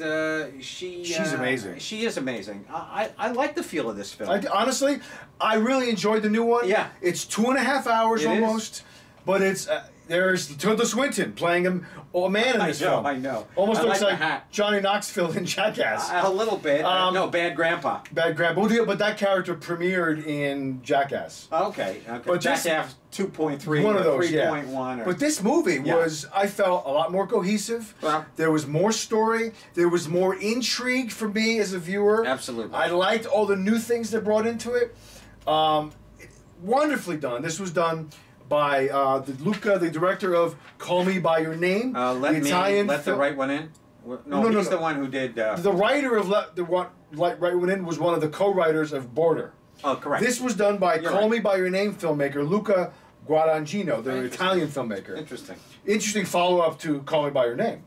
she's amazing. She is amazing. I like the feel of this film. Honestly, I really enjoyed the new one. Yeah. It's 2.5 hours almost, but it's there's Tilda Swinton playing a man in this film. I know. Almost looks like Johnny Knoxville in Jackass. A little bit. No, Bad Grandpa. Bad Grandpa. But that character premiered in Jackass. Okay. But Jackass 2.3. One of those, 3.1. But this movie was, I felt, a lot more cohesive. Well, there was more story. There was more intrigue for me as a viewer. Absolutely. I liked all the new things they brought into it. Wonderfully done. This was done by Luca, the director of Call Me By Your Name. Let the right one in? No, he's the one who did... The writer of Let the Right One In was one of the co-writers of Border. Oh, correct. This was done by Call Me By Your Name filmmaker Luca Guadagnino, the Italian filmmaker. Interesting. Interesting follow-up to Call Me By Your Name.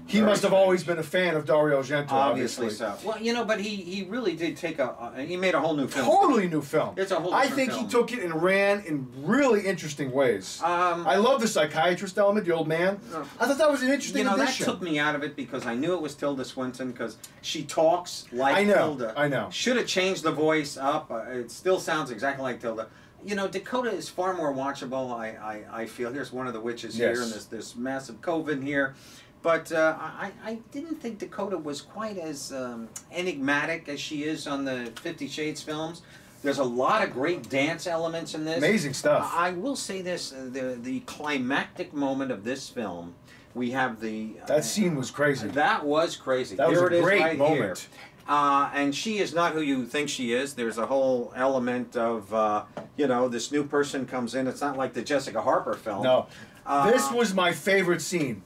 He must have always been a fan of Dario Argento, obviously. So. Well, you know, but he really did take he made a whole new film. Totally new film. It's a whole different film. he took it and ran in really interesting ways. I love the psychiatrist element, the old man. I thought that was an interesting addition. That took me out of it because I knew it was Tilda Swinton because she talks like Tilda. I know. Should have changed the voice up. It still sounds exactly like Tilda. You know, Dakota is far more watchable, I feel. Here's one of the witches here, and this massive coven here. But I didn't think Dakota was quite as enigmatic as she is on the 50 Shades films. There's a lot of great dance elements in this. Amazing stuff. I will say this, the climactic moment of this film, we have the... that scene was crazy. That was crazy. That was a great moment. And she is not who you think she is. There's a whole element of, you know, this new person comes in. It's not like the Jessica Harper film. No. This was my favorite scene.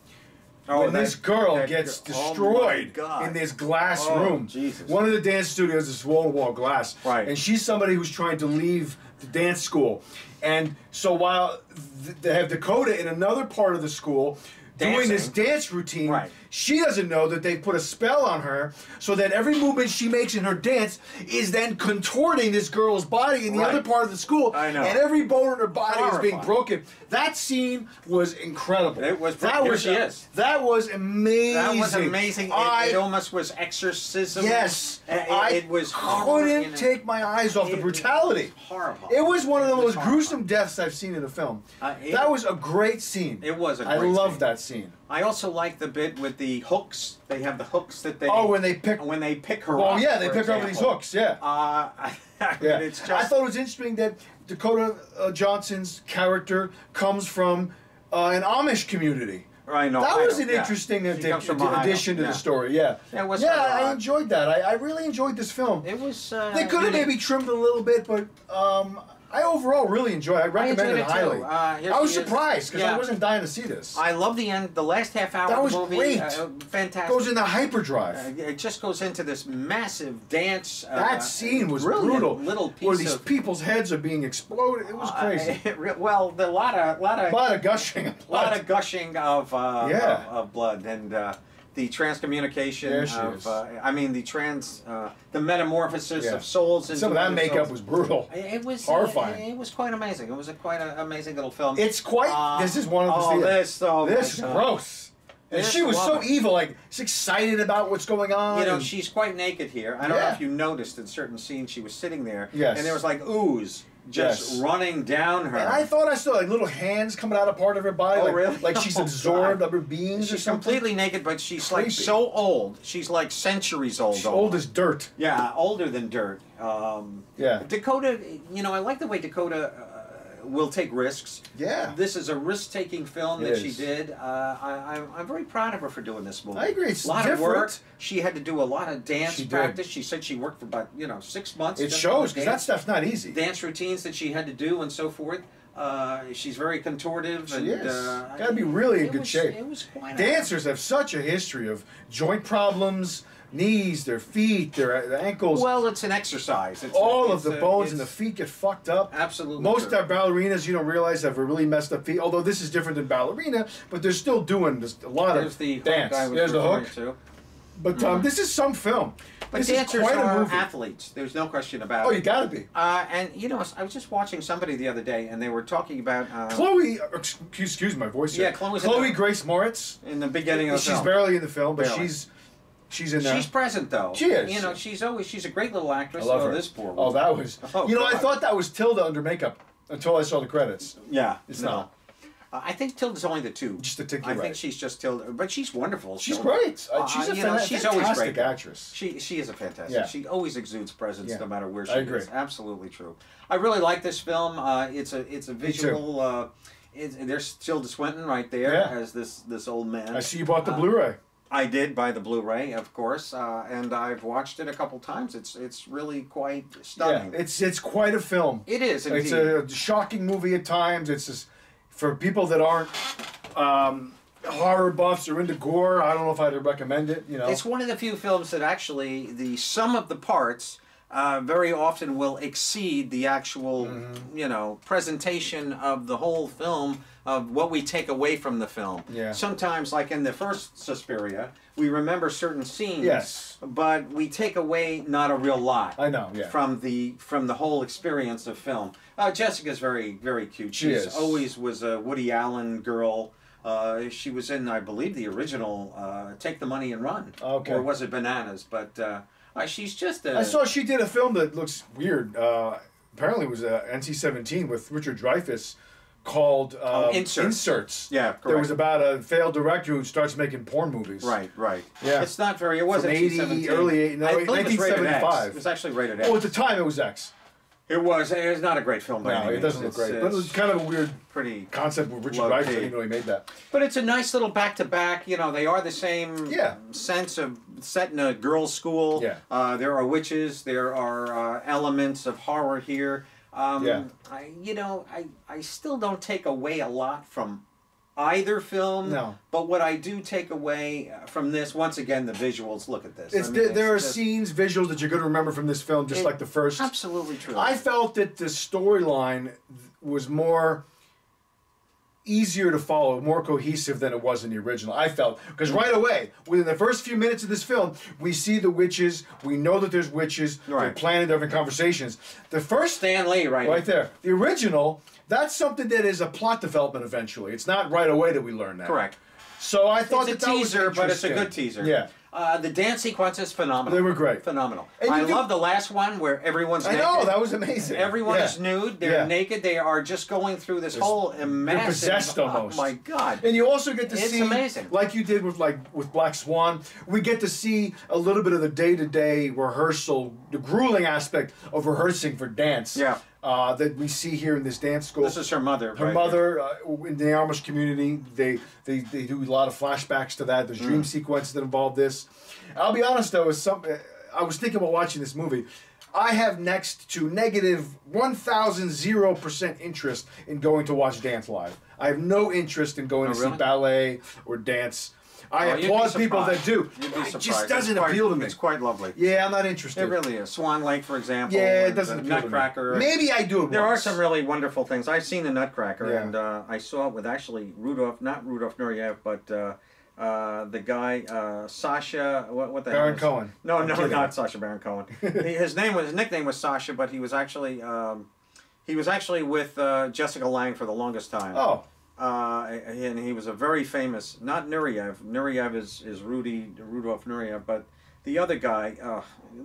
When this girl gets destroyed in this glass room. Jesus. One of the dance studios is wall-to-wall glass. Right. And she's somebody who's trying to leave the dance school. And so while they have Dakota in another part of the school doing this dance routine, she doesn't know that they put a spell on her so that every movement she makes in her dance is then contorting this girl's body in the other part of the school. I know. And every bone in her body is being broken. That scene was incredible. It was. That was amazing. That was amazing. It almost was exorcism. Yes. It was couldn't take my eyes off the brutality. It was horrible. It was one of the most gruesome deaths I've seen in a film. That was a great scene. It was a great scene. I love that scene. I also like the bit with the hooks. They have the hooks that they... Oh, when they pick her up. Well, yeah, they pick her up with these hooks, yeah. It's just... I thought it was interesting that Dakota Johnson's character comes from an Amish community. I know. That was an interesting addition to the story, I enjoyed that. I really enjoyed this film. It was... they could have maybe trimmed it a little bit, but I overall really enjoyed it. I recommend it highly. I was surprised because I wasn't dying to see this. I love the end. The last half hour that was of the movie. Great. Fantastic. Goes into hyperdrive. It just goes into this massive dance. That scene was brutal. Little piece where these people's heads are being exploded. It was crazy. Well, a lot of gushing of blood. A lot of gushing of blood and. The transcommunication of, I mean, the metamorphosis of souls. Into some of that makeup was brutal. It was horrifying. It was quite amazing. It was quite an amazing little film. It's quite. This is one of the. This is gross. And she was so evil. Like she's excited about what's going on. You know, she's quite naked here. I don't know if you noticed in certain scenes she was sitting there. Yes. And there was like ooze. Just running down her. And I thought I saw like little hands coming out of part of her body. Oh, like, really? Like she's absorbed other beings. She's completely naked, but she's like so old. She's like centuries old. She's old as dirt. Yeah, older than dirt. Dakota, you know, I like the way Dakota will take risks. Yeah. This is a risk-taking film that she did. I'm very proud of her for doing this movie. I agree. It's a lot different. of work. She had to do a lot of dance practice. She said she worked for about 6 months. It shows because that stuff's not easy. Dance routines that she had to do and so forth. She's very contortive. She is. Got to be really in good shape. It was quite. Dancers have such a history of joint problems. Knees, their feet, their ankles. Well, it's an exercise. All of the bones in the feet get fucked up. Absolutely. Most of our ballerinas, you don't realize, have a really messed up feet. Although this is different than ballerina, but they're still doing a lot of dance. There's the hook. But this is some film. But dancers are athletes. There's no question about it. Oh, you gotta be. And you know, I was just watching somebody the other day, and they were talking about Chloe. Excuse my voice. Yeah, Chloe Grace Moritz. In the beginning of the film. She's barely in the film, but she's in there. She's present though. She is. You know, she's a great little actress. I love her. This poor woman. Oh, that was. I thought that was Tilda under makeup until I saw the credits. Yeah, it's not. I think Tilda's only the two. Just to tick you I think she's just Tilda, but she's wonderful. She's great. She's a fantastic always great actress. She is a fantastic. Yeah. She always exudes presence no matter where she is. Absolutely true. I really like this film. It's a visual. There's Tilda Swinton right there as this old man. I see you bought the Blu-ray. I did buy the Blu-ray, of course, and I've watched it a couple times. It's really quite stunning. Yeah, it's quite a film. It is indeed. It's a shocking movie at times. It's just, for people that aren't horror buffs or into gore, I don't know if I'd recommend it. You know, it's one of the few films that actually the sum of the parts very often will exceed the actual presentation of the whole film, of what we take away from the film. Yeah. Sometimes, like in the first Suspiria, we remember certain scenes, but we take away not a real lot. I know, from the whole experience of film. Jessica's very, very cute. She always was a Woody Allen girl. She was in, I believe, the original Take the Money and Run. Okay. Or was it Bananas? But she's just a... I saw she did a film that looks weird. Apparently it was NC-17 with Richard Dreyfuss called Inserts. Yeah, correct. There was about a failed director who starts making porn movies. Right. Yeah. It wasn't 80, early 80, no, I believe 1975. It was actually rated X. Oh, at the time it was X. It was not a great film by any means. It doesn't look great. But it was kind of a weird concept with Richard Dreyfuss. I didn't know he made that. But it's a nice little back-to-back. You know, they are the same sense of set in a girls' school. Yeah. There are witches. There are elements of horror here. I still don't take away a lot from either film. No. But what I do take away from this, once again, the visuals. Look at this. There are scenes, visuals that you're going to remember from this film, just like the first. Absolutely true. I felt that the storyline was more easier to follow, more cohesive than it was in the original. I felt, because right away, within the first few minutes of this film, we see the witches. We know that there's witches. They're planning different conversations. The first Stan Lee, right there. The original. That's something that is a plot development eventually. It's not right away that we learn that. Correct. So I thought it's a teaser, but it's a good teaser. Yeah. The dance sequences, phenomenal. They were great. Phenomenal. I love the last one where everyone's naked. I know, that was amazing. Everyone is nude. They're naked. They are just going through this whole massive... They're possessed almost. Oh, my God. And you also get to see... It's amazing. Like you did with Black Swan, we get to see a little bit of the day-to-day rehearsal, the grueling aspect of rehearsing for dance. Yeah. That we see here in this dance school. This is her mother. Her mother in the Amish community. They do a lot of flashbacks to that. There's dream sequences that involve this. I'll be honest though, I was thinking about watching this movie. I have next to negative 1,000% interest in going to watch dance live. I have no interest in going to see ballet or dance. I applaud people that do. It just doesn't appeal to me. It's quite lovely. Yeah, I'm not interested. It really is. Swan Lake, for example. Yeah, it doesn't appeal Nutcracker. To me. Maybe I do it There once. are some really wonderful things. I've seen the Nutcracker, and I saw it with actually not Rudolph Nureyev, but the guy, Sasha, what the Baron Cohen. No, not Sasha Baron Cohen. His nickname was Sasha, but he was actually with Jessica Lange for the longest time. Oh. And he was a very famous, not Nureyev. Nureyev is Rudolph Nureyev, but the other guy,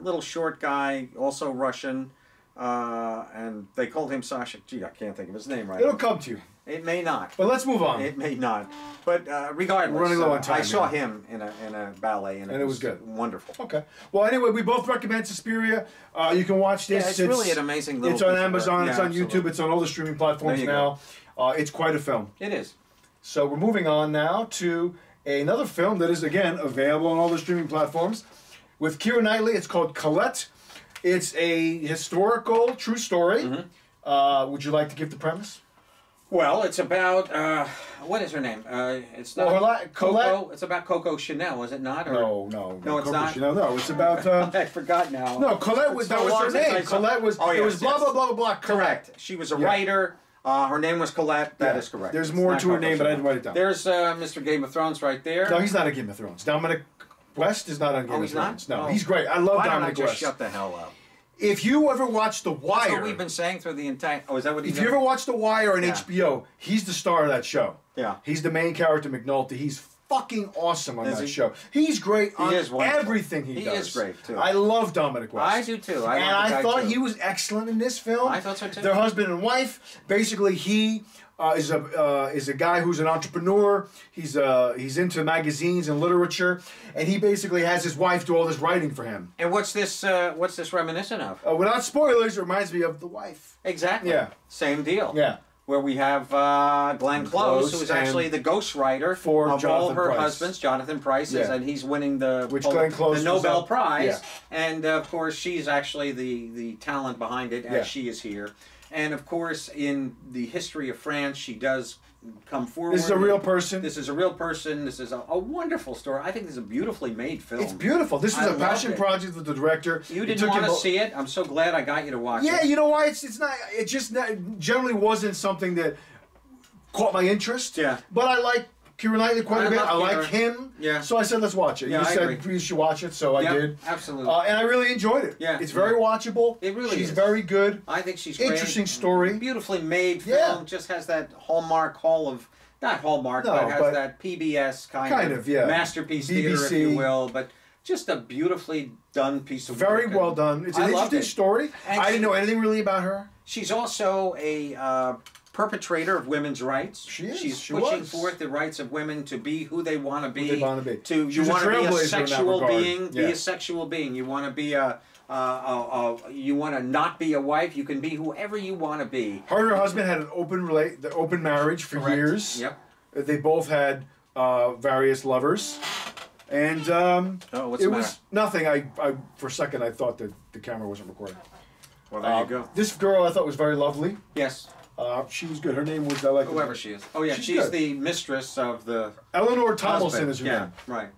little short guy, also Russian, and they called him Sasha. Gee, I can't think of his name right now. It'll come to you. It may not. But let's move on. It may not. But regardless, we're running low on time, I saw him in a ballet, and it was good. Wonderful. Okay. Well, anyway, we both recommend Suspiria. You can watch this. Yeah, it's really an amazing little. It's on Amazon. It's on YouTube. It's on all the streaming platforms now. It's quite a film. It is. So we're moving on now to another film that is, again, available on all the streaming platforms. With Keira Knightley, it's called Colette. It's a historical, true story. Mm-hmm. Would you like to give the premise? Well, it's about, what is her name? It's not Colette. It's about Coco Chanel, is it not? Or? No, it's Coco not? Chanel, no, it's about... I forgot now. No, Colette was, that was her name. Colette was, it was blah, blah, blah, blah, blah. Correct. She was a writer. Her name was Colette. That is correct. There's more to her name, but I didn't write it down. There's Mr. Game of Thrones right there. No, he's not a Game of Thrones. Dominic West is not on Game of Thrones. Not? No, he's great. I love Dominic West. Why don't I just shut the hell up? If you ever watch The Wire... That's what we've been saying through the entire... Oh, is that what he's If you ever watch The Wire on HBO, he's the star of that show. Yeah. He's the main character, McNulty. He's fucking awesome on that show. He's great on everything he does. He is great, too. I love Dominic West. I do, too. I thought he was excellent in this film. I thought so, too. Their husband and wife. Basically, he... is a guy who's an entrepreneur. He's into magazines and literature, and he basically has his wife do all this writing for him. And what's this reminiscent of? Without spoilers, it reminds me of The Wife. Exactly. Yeah. Same deal. Yeah. Where we have Glenn Close, who is actually the ghostwriter of all her husbands, Jonathan Pryce's, and he's winning the Nobel Prize. Yeah. And of course, she's actually the talent behind it, as she is here. And of course, in the history of France, she does come forward. This is a real person. This is a real person. This is a wonderful story. I think this is a beautifully made film. It's beautiful. This was a passion project with the director. You didn't want to see it. I'm so glad I got you to watch it. Yeah, you know why? It's not. It just generally wasn't something that caught my interest. Yeah. But I like Keira Knightley quite a bit. I like him. Yeah. So I said, let's watch it. Yeah, you said you should watch it, so I did. Absolutely. And I really enjoyed it. Yeah. It's very watchable. It really is. She's very good. I think she's interesting story. Beautifully made film. Just has that Hallmark not Hallmark, but has that PBS kind of masterpiece theater, if you will. But just a beautifully done piece of work. Very well done. It's an interesting story. I didn't know anything really about her. She's also a perpetrator of women's rights. She is. She's pushing forth the rights of women to be who they want to be. Who they want to be. You want to be a sexual being. Be a sexual being. You want to be you want to not be a wife. You can be whoever you want to be. Her and her husband had an open marriage for years. Yep. They both had various lovers, and it was nothing. I for a second I thought that the camera wasn't recording. Well, there you go. This girl I thought was very lovely. Yes. She was good. Her name was whoever she is. Oh yeah, she's the mistress of the Eleanor Tomlinson is her name. Right.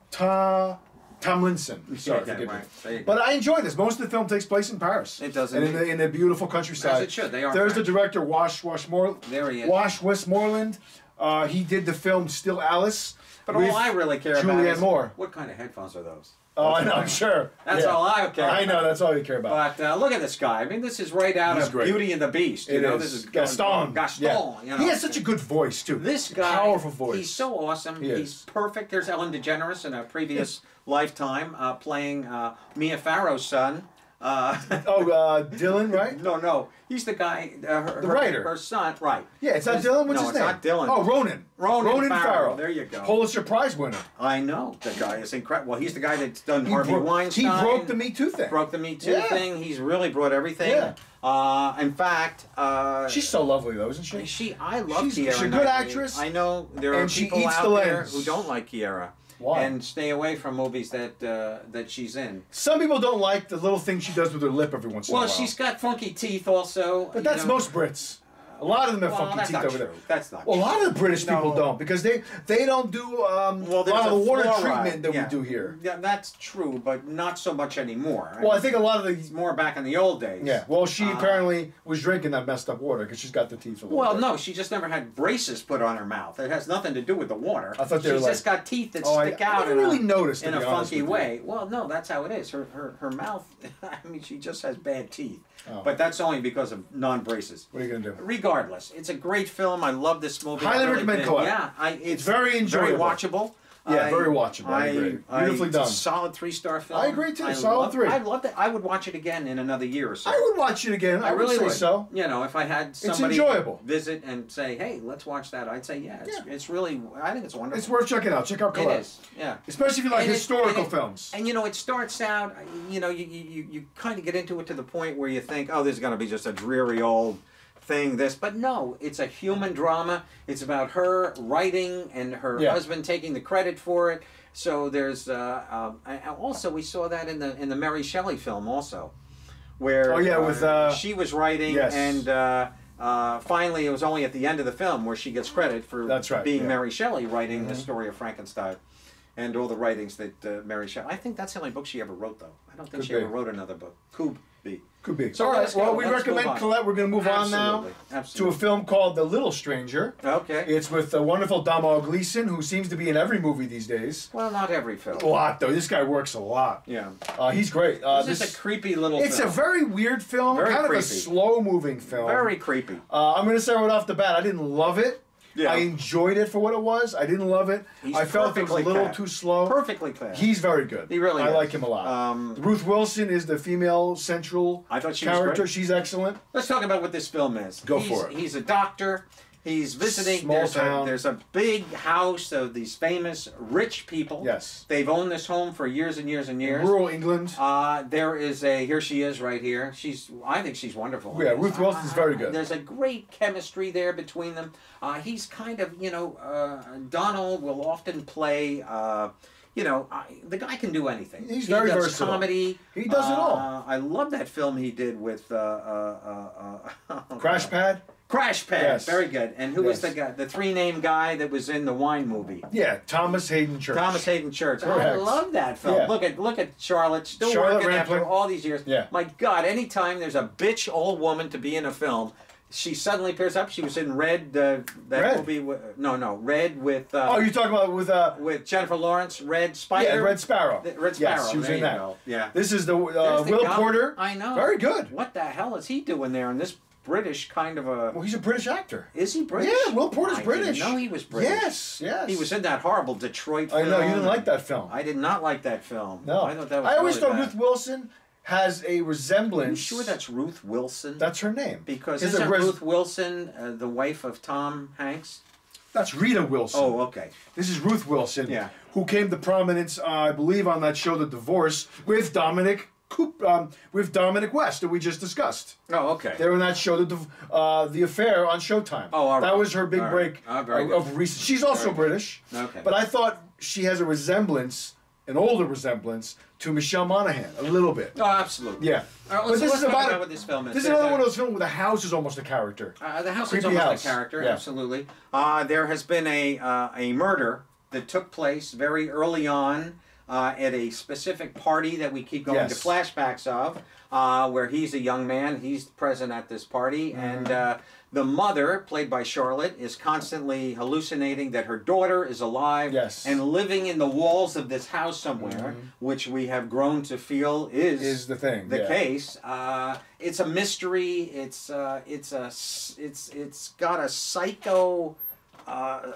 Tomlinson. Sorry, forgive me. But I enjoyed this. Most of the film takes place in Paris. It does, and in the beautiful countryside. As it should. They are. There's the director Westmoreland. There he is. Westmoreland. He did the film Still Alice. But all I really care about is Moore. What kind of headphones are those? Oh, I know, I'm sure. That's all I care about. I know, that's all you care about. But look at this guy. I mean, this is right out of Beauty and the Beast. You know, this is Gaston. Gaston. You know? He has such a good voice, too. This guy. Powerful voice. He's so awesome. He's perfect. There's Ellen DeGeneres in a previous lifetime playing Mia Farrow's son. Dylan, right? No. He's the guy, the writer. Her son, right. Yeah, it's not Dylan? What's his name? No, it's not Dylan. Oh, Ronan. Ronan Farrow. There you go. Pulitzer Prize winner. I know. The guy is incredible. Well, he's the guy that's done Harvey Weinstein. He broke the Me Too thing. Broke the Me Too thing. He's really brought everything. Yeah. In fact... she's so lovely, though, isn't she? I love Keira. She's a good actress. I know there are people out there who don't like Keira. Why? and stay away from movies that she's in. Some people don't like the little thing she does with her lip every once in a while. Well, she's got funky teeth also. But that's most Brits. A lot of them have funky teeth over there. That's not true. A lot of the British people don't, because they don't do a lot of the water treatment that we do here. Yeah, that's true, but not so much anymore. Well, I think a lot of it's more back in the old days. Yeah. Well, she apparently was drinking that messed up water because she's got the teeth a little bit. No, she just never had braces put on her mouth. It has nothing to do with the water. I thought she's just got teeth that stick out in a funky way. Well, no, that's how it is. Her mouth. I mean, she just has bad teeth. Oh. But that's only because of non-braces. What are you going to do? Regardless, it's a great film. I love this movie. Highly recommend Colette. Yeah, it's very enjoyable. Very watchable. Yeah, very watchable. I agree. Beautifully done. It's a solid 3-star film. I agree too. Solid 3. I loved it. I would watch it again in another year or so. I would watch it again. I really would. So. You know, if I had somebody visit and say, "Hey, let's watch that," I'd say, "Yeah, it's really. I think it's wonderful. It's worth checking out. Check out Colette. It is. Yeah. Especially if you like historical films. And you know, it starts out. You know, you kind of get into it to the point where you think, "Oh, this is going to be just a dreary old." But no, it's a human drama. It's about her writing and her husband taking the credit for it. So there's also we saw that in the Mary Shelley film also, where she was writing and finally it was only at the end of the film where she gets credit for being Mary Shelley writing the story of Frankenstein. And all the writings that Mary Shelley. I think that's the only book she ever wrote, though. I don't think she ever wrote another book. Could be. So, all right. Well, we recommend Colette. We're going to move on now to a film called The Little Stranger. Okay. It's with the wonderful Domhnall Gleeson, who seems to be in every movie these days. Well, not every film. A lot, though. This guy works a lot. Yeah. He's great. This is a creepy little film. It's a very weird film. Kind of a slow-moving film. Very creepy. I'm going to say right off the bat, I didn't love it. Yeah. I enjoyed it for what it was. I didn't love it. I felt it was a little too slow. Perfectly cast. He's very good. He really is. I like him a lot. Ruth Wilson is the female central character. She's excellent. Let's talk about what this film is. Go for it. He's a doctor. He's visiting. Small town. There's a big house of these famous rich people. Yes. They've owned this home for years and years and years. Rural England. There is here she is right here. I think she's wonderful. Yeah, Ruth Wilson's very good. There's a great chemistry there between them. He's kind of, Donald will often play, the guy can do anything. He's very versatile. He does comedy. He does it all. I love that film he did with... Crash Pad? Crash Pad, yes. Very good. And who was the guy, the three-name guy that was in the wine movie? Yeah, Thomas Hayden Church. Thomas Hayden Church. Correct. I love that film. Yeah. Look at Charlotte, still working after all these years. Yeah. My God, anytime there's a bitch old woman to be in a film, she suddenly appears up. She was in Red, movie. Red with. You're talking about with Jennifer Lawrence, Red Spider. Yeah, Red Sparrow. Red Sparrow. Yes, she was in that. Yeah. This is the Will Porter. I know. Very good. What the hell is he doing there in this British kind of a... Well, he's a British actor. Is he British? Yeah, Will Porter's British. I didn't know he was British. Yes. He was in that horrible Detroit film. I know, you didn't like that film. I did not like that film. No. I thought that was I always really thought Ruth Wilson has a resemblance... Are you sure that's Ruth Wilson? That's her name. Because isn't Ruth Wilson the wife of Tom Hanks? That's Rita Wilson. Oh, okay. This is Ruth Wilson, who came to prominence, I believe, on that show, The Divorce, with Dominic West that we just discussed. Oh, okay. They were in that show, The Affair on Showtime. Oh, all right. That was her big break of recent. She's also British. Okay. But I thought she has a resemblance, an older resemblance, to Michelle Monaghan, a little bit. Oh, absolutely. Yeah. All right, let's talk about what this film is. This is another one of those films where the house is almost a character. The house is almost a character, absolutely. There has been a murder that took place very early on at a specific party that we keep going to flashbacks of, where he's a young man, he's present at this party, and the mother, played by Charlotte, is constantly hallucinating that her daughter is alive and living in the walls of this house somewhere, which we have grown to feel is the thing, the case. It's a mystery. It's got a psycho.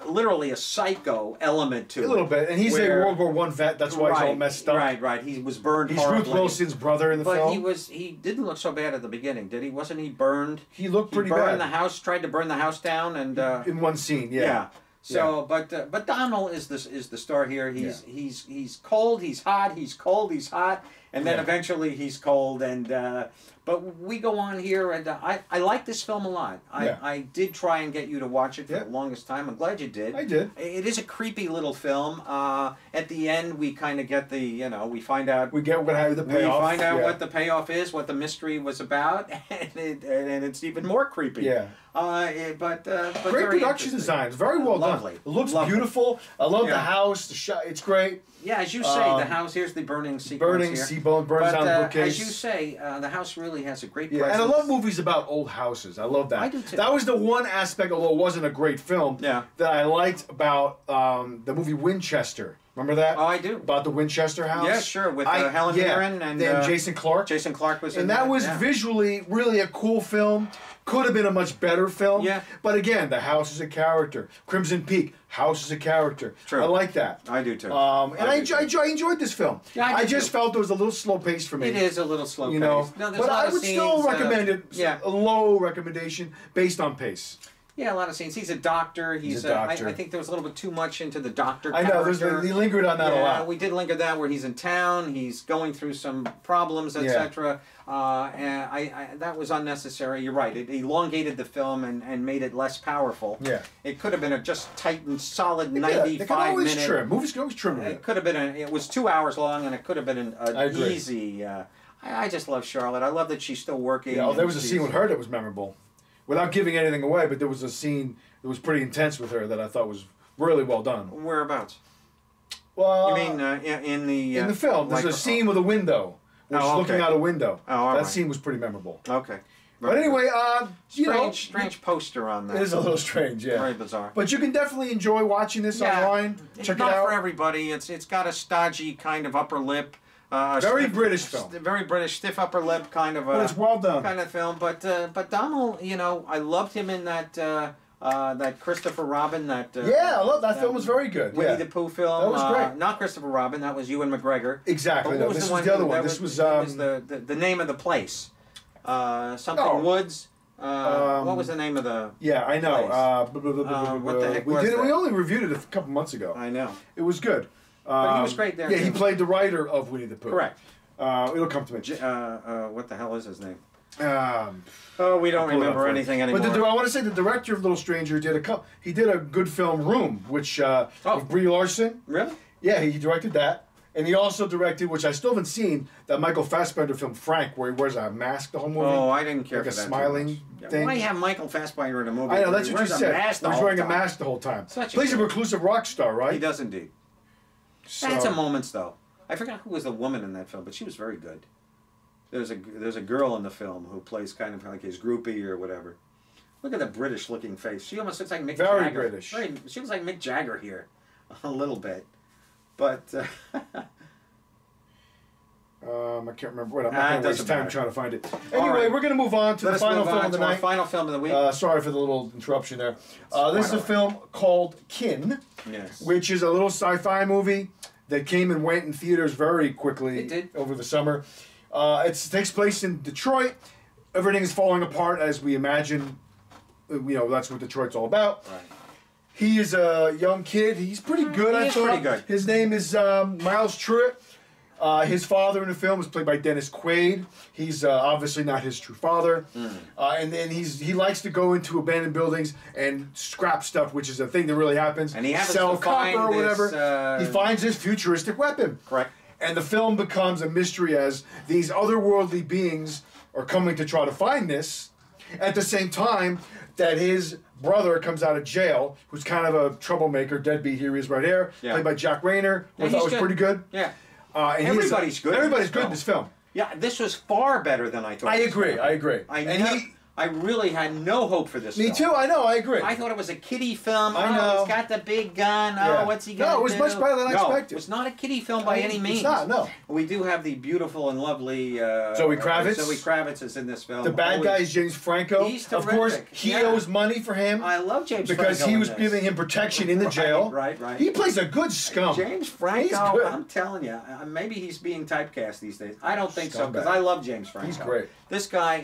Literally a psycho element to it. A little bit. And he's a World War I vet, that's why he's all messed up. Right. He was burned He's horribly. Ruth Wilson's brother in the film. But he didn't look so bad at the beginning, did he? Wasn't he burned? He looked pretty bad. bad. Tried to burn the house down and... in one scene, Yeah. So, but Donald is the star here. He's cold, he's hot, he's cold, he's hot, and then eventually he's cold. And but we go on here, and I like this film a lot. I did try and get you to watch it for the longest time. I'm glad you did. I did. It is a creepy little film. At the end, we kind of get the, we find out. We get what the payoff. We find out what the payoff is, what the mystery was about, and it's even more creepy. Yeah. But great production design. It's very well done. It looks beautiful. I love the house. The shot. It's great. Yeah, as you say, the house. Here's the burning sequence here. Burns down the bookcase. As you say, the house really has a great presence. And I love movies about old houses. I love that. I do too. That was the one aspect, although it wasn't a great film, that I liked about the movie Winchester. Remember that? Oh, I do. About the Winchester house? Yeah, sure. With Helen Mirren and Jason Clarke. Jason Clarke was in and that was visually really a cool film. Could have been a much better film. Yeah. But again, the house is a character. Crimson Peak, house is a character. True. I like that. I do too. And I enjoyed this film. Yeah, I just felt it was a little slow paced for me. It is a little slow paced. No, but I would still recommend it. A low recommendation based on pace. Yeah, a lot of scenes. He's a doctor. He's a doctor. I think there was a little bit too much into the doctor character. I know. He lingered on that a lot. We did linger that where he's in town. He's going through some problems, etc. And that was unnecessary. You're right. It elongated the film and made it less powerful. Yeah. It could have been a just tight and solid 95 minute. Trim. Movies can always trim it. It could have been. It was 2 hours long, and it could have been an easy. I just love Charlotte. I love that she's still working. Yeah. There was a scene with her that was memorable. Without giving anything away, but there was a scene that was pretty intense with her that I thought was really well done. Whereabouts? Well, you mean in the film? There's a scene with a window. Where she's looking out a window. Oh, that scene was pretty memorable. Okay. But anyway, strange poster on that. It is a little strange, yeah. Very bizarre. But you can definitely enjoy watching this online. Check it out. Not for everybody. It's got a stodgy kind of upper lip. Very British film. Very British, stiff upper lip kind of. But it's well done. Kind of film. But Donald, I loved him in that Christopher Robin. I love that film. Was very good. Winnie the Pooh film. That was great. Not Christopher Robin. That was Ewan McGregor. Exactly. No, this was the other one. This was the name of the place. Something Woods. What was the name of the? Yeah, I know. What the heck was that? We only reviewed it a couple months ago. I know. It was good. But he was great there. Yeah, he played the writer of Winnie the Pooh. Correct. It'll come to me. What the hell is his name? We don't remember anything anymore. But I want to say the director of Little Stranger did a good film, Room, which with Brie Larson. Really? Yeah, he directed that. And he also directed, which I still haven't seen, that Michael Fassbender film, Frank, where he wears a mask the whole movie. Oh, I didn't care like for that. A smiling thing. Why have Michael Fassbender in a movie? I know, that's what you said. He was wearing a mask the whole time. Plays a reclusive rock star, right? He does indeed. Had some moments, though. I forgot who was the woman in that film, but she was very good. There's a girl in the film who plays kind of like his groupie or whatever. Look at the British-looking face. She almost looks like Mick Jagger. Very British. She looks like Mick Jagger here, a little bit. But I can't remember what. I'm not going to waste time trying to find it. Anyway, right. We're going to move on to the final film of the night. Final film of the week. Sorry for the little interruption there. This is a film called Kin, which is a little sci-fi movie that came and went in theaters very quickly. It did. Over the summer. It takes place in Detroit. Everything is falling apart as we imagine. That's what Detroit's all about. Right. He is a young kid. He's pretty good. I thought. Pretty good. His name is Miles Truitt. His father in the film is played by Dennis Quaid. He's obviously not his true father. And then he likes to go into abandoned buildings and scrap stuff, which is a thing that really happens. And he happens sell to copper find or whatever. This, he finds this futuristic weapon. Correct. And the film becomes a mystery as these otherworldly beings are coming to try to find this. At the same time that his brother comes out of jail, who's kind of a troublemaker, deadbeat. Here he is right here, played by Jack Rayner, who I thought was pretty good. Yeah. And everybody's good. Everybody's good in this film. Yeah, this was far better than I thought. I agree. I really had no hope for this film. Me too, I know, I agree. I thought it was a kiddie film. I know. He's got the big gun. Oh, what's he going to do? No, it was much better than I expected. It was not a kiddie film by any means. It's not, no. We do have the beautiful and lovely Zoe Kravitz. Zoe Kravitz is in this film. The bad guy is James Franco. He's terrific. Of course, he owes money for him. I love James Franco. Because he was giving him protection in the jail. Right. He plays a good scum. James Franco, he's good. I'm telling you, maybe he's being typecast these days. I don't think so, because I love James Franco. He's great. This guy,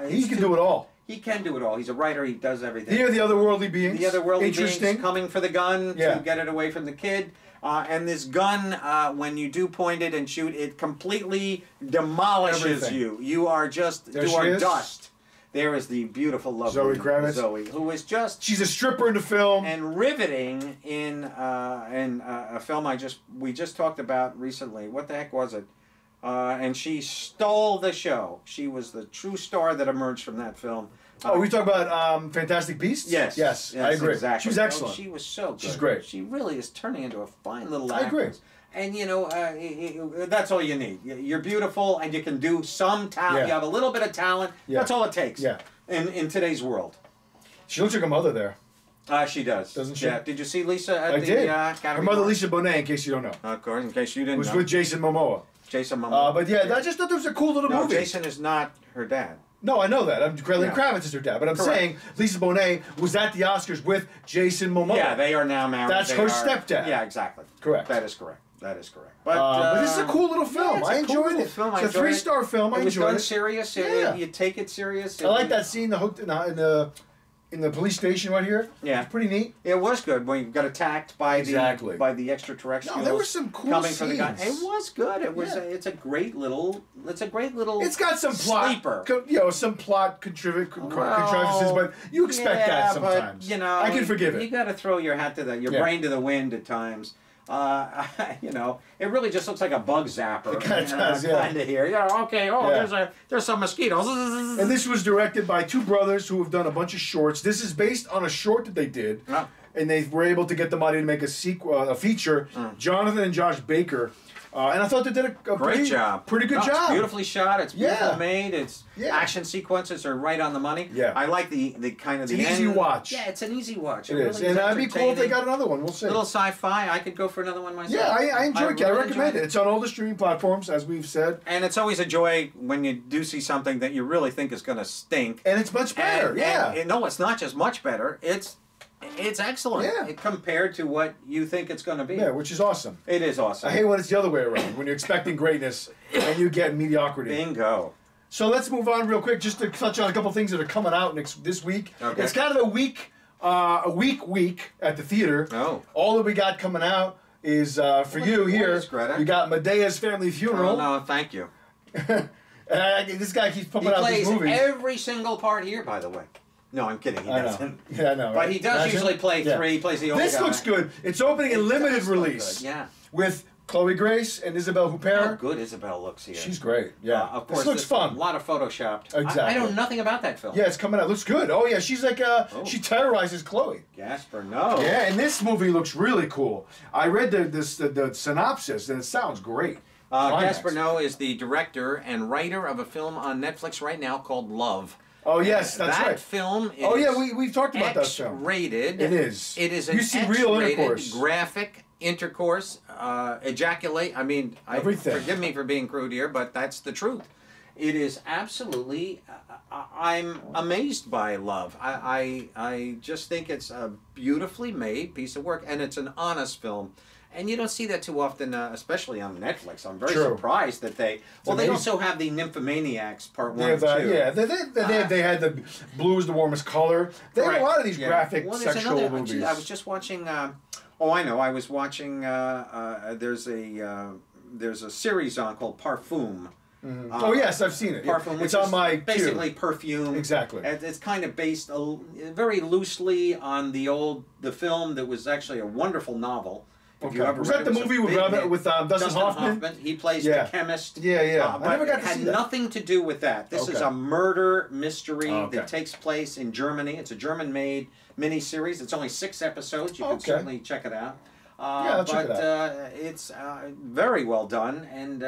he can do it all. He can do it all. He's a writer. He does everything. Here are the otherworldly beings. The otherworldly beings coming for the gun to get it away from the kid. And this gun, when you do point it and shoot, it completely demolishes you. You are just dust. There is the beautiful, lovely Zoe Kravitz, who is just... She's a stripper in the film. And riveting in a film we just talked about recently. What the heck was it? And she stole the show. She was the true star that emerged from that film. We talk about Fantastic Beasts? Yes, I agree. Exactly. She was excellent. She was so good. She's great. She really is turning into a fine little actress. I agree. And, you know, that's all you need. You're beautiful, and you can do some talent. You have a little bit of talent. That's all it takes in today's world. She looks like a mother there. She does. Doesn't she? Yeah. Did you see Lisa at the did. Academy? Her mother, Lisa Bonet, in case you don't know. Of course, in case you didn't know. Was with Jason Momoa. Jason Momoa. But yeah, I just thought it was a cool little movie. Jason is not her dad. No, I know that. Kravitz is her dad. But I'm saying Lisa Bonet was at the Oscars with Jason Momoa. Yeah, they are now married. That's her stepdad. Yeah, exactly. Correct. That is correct. That is correct. But this is a cool little film. I enjoyed it. It's a 3-star film. I enjoyed it. It was done serious. You take it serious. I like that scene in the police station right here. Yeah. It's pretty neat. It was good when you got attacked by the extraterrestrials. No, there were some cool coming scenes. From the gun. It was good. It was. It's a great little. It's got some sleeper. plot. Some plot contrivances, but you expect that sometimes. But, you know, I can forgive it. You got to throw your hat to your brain to the wind at times. You know, it really just looks like a bug zapper. It kind of does, kind of here. There's some mosquitoes. And this was directed by two brothers who have done a bunch of shorts. This is based on a short that they did, and they were able to get the money to make a feature. Jonathan and Josh Baker. And I thought they did a great job. Pretty good job. It's beautifully shot. It's beautifully made. It's action sequences are right on the money. Yeah. I like the kind of the easy watch. Yeah, it's an easy watch. It is. And it'd be cool if they got another one. We'll see. A little sci-fi. I could go for another one myself. Yeah, I enjoyed it. I recommend it. It's on all the streaming platforms, as we've said. And it's always a joy when you do see something that you really think is going to stink. And it's much better. No, it's not just much better. It's excellent compared to what you think it's going to be. Yeah, which is awesome. It is awesome. I hate when it's the other way around, when you're expecting greatness and you get mediocrity. Bingo. So let's move on real quick, just to touch on a couple things that are coming out this week. Okay. It's kind of a week at the theater. Oh. All that we got coming out is for you here. You got Medea's Family Funeral. Oh, no, thank you. This guy keeps pumping out these movies. He plays every single part here, by the way. No, I'm kidding. He doesn't. Yeah, I know. But he does usually play 3. He plays the old guy. This looks good. It's opening in limited release. Yeah. With Chloe Grace and Isabelle Huppert. How good Isabelle looks here. She's great. Yeah. Of course. This looks fun. A lot of photoshopped. Exactly. I know nothing about that film. Yeah, it's coming out. Looks good. Oh, yeah. She's like, she terrorizes Chloe. Gasper, no. Yeah, and this movie looks really cool. I read the synopsis, and it sounds great. Gasper Noé is the director and writer of a film on Netflix right now called Love. Oh, yes, that's right. That film is we've talked about that film. X-rated. It is. It is an you see real intercourse. graphic intercourse, ejaculate. I mean, everything. Forgive me for being crude here, but that's the truth. It is absolutely... I'm amazed by Love. I just think it's a beautifully made piece of work, and it's an honest film. And you don't see that too often, especially on Netflix. I'm very surprised that they... They also have the Nymphomaniacs Part 1 and 2. Yeah, they had the Blue is the Warmest Color. They have a lot of these graphic sexual movies. I was just watching... I know. I was watching... there's a series on called Parfum. Mm-hmm. Oh, yes, I've seen it. Parfum, it's on my basically perfume. Exactly. It's kind of based very loosely on the film that was actually a wonderful novel. Was that the movie with Dustin Hoffman? He plays the chemist. Yeah. I never got to see that. It had nothing to do with that. This is a murder mystery that takes place in Germany. It's a German-made miniseries. It's only 6 episodes. You can certainly check it out. I'll check it out. It's very well done, and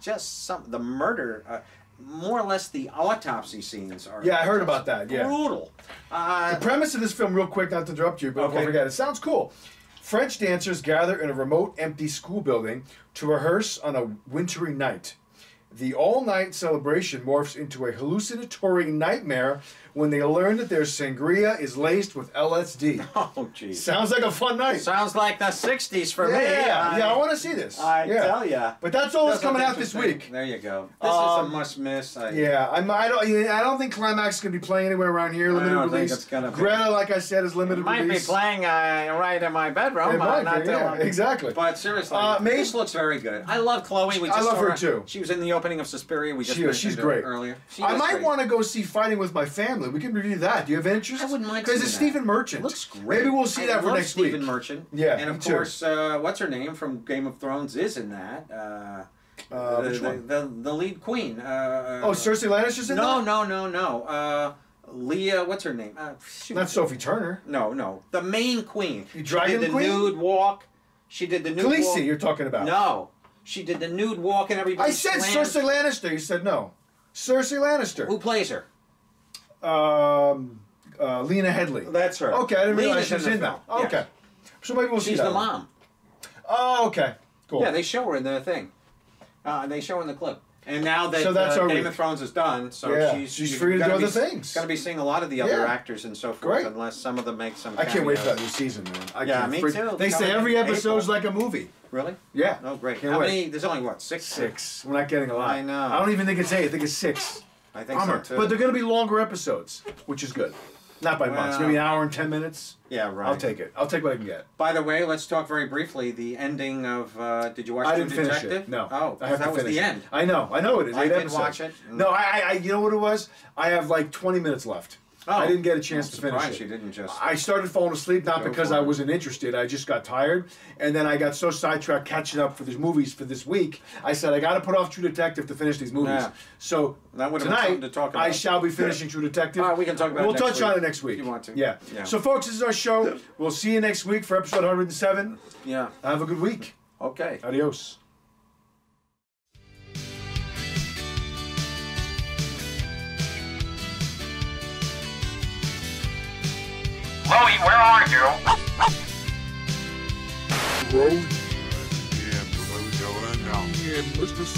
just the murder. More or less, the autopsy scenes are. Yeah, I heard about that. Yeah, brutal. The premise of this film, real quick, not to interrupt you, but don't forget, it sounds cool. French dancers gather in a remote, empty school building to rehearse on a wintry night. The all-night celebration morphs into a hallucinatory nightmare when they learn that their sangria is laced with LSD. Oh, jeez. Sounds like a fun night. Sounds like the 60s for me. Yeah, I want to see this. I tell ya. But that's all that's coming out this week. There you go. This is a must-miss. I don't think Climax is going to be playing anywhere around here. Limited release. Think it's gonna be. Greta, like I said, is limited release. Might be playing right in my bedroom. It might be, exactly. But seriously, this looks very good. I love Chloe. I love her too. She was in the opening of Suspiria. We just mentioned she's her great earlier. I might want to go see Fighting with My Family. We can review that. Do you have interest? I wouldn't mind. Because it's Stephen Merchant. It looks great. Maybe we'll see that for next week. Stephen Merchant. Yeah, and of course, what's her name from Game of Thrones is in that. Which one? The lead queen. Cersei Lannister's in that? No. Leah, what's her name? Not Sophie Turner. No. The main queen. The Dragon Queen? She did the nude walk. She did the nude walk. Khaleesi, you're talking about. No. She did the nude walk and everybody I said Cersei Lannister. You said no. Cersei Lannister. Who plays her? Lena Headey. That's her. Okay, I didn't realize she was in that. Okay. Yes. So maybe we'll see that. She's the mom. Oh, okay. Cool. Yeah, they show her in the thing. They show her in the clip. And now that Game of Thrones is done, so she's free to do other things. Got to be seeing a lot of the other actors and so forth, unless some of them make some. I can't wait for that new season, man. Me too. They say every episode's like a movie. Really? Yeah. Oh, great. Can't How wait. many? There's only what, 6? 6. We're not getting a lot. I know. I don't even think it's 8. I think it's 6. I think so too. But they're going to be longer episodes, which is good. Not by much. Maybe an hour and 10 minutes. Yeah, right. I'll take it. I'll take what I can get. By the way, let's talk very briefly. The ending of did you watch I True didn't Detective? finish it. No. Oh, I have that to was finish the it. end. I know it is. I 8 didn't episodes. watch it. No, I you know what it was? I have like 20 minutes left. Oh, I didn't get a chance to finish it. You didn't just. I started falling asleep not because I wasn't interested. I just got tired, and then I got so sidetracked catching up for these movies for this week. I said I got to put off True Detective to finish these movies. Yeah. So tonight to talk about. I shall be finishing True Detective. We can talk about. We'll touch on it next week. If you want to. Yeah. So folks, this is our show. We'll see you next week for episode 107. Yeah. Have a good week. Okay. Adios. Chloe, where are you? Road. Yeah, where we going now? Yeah, let's just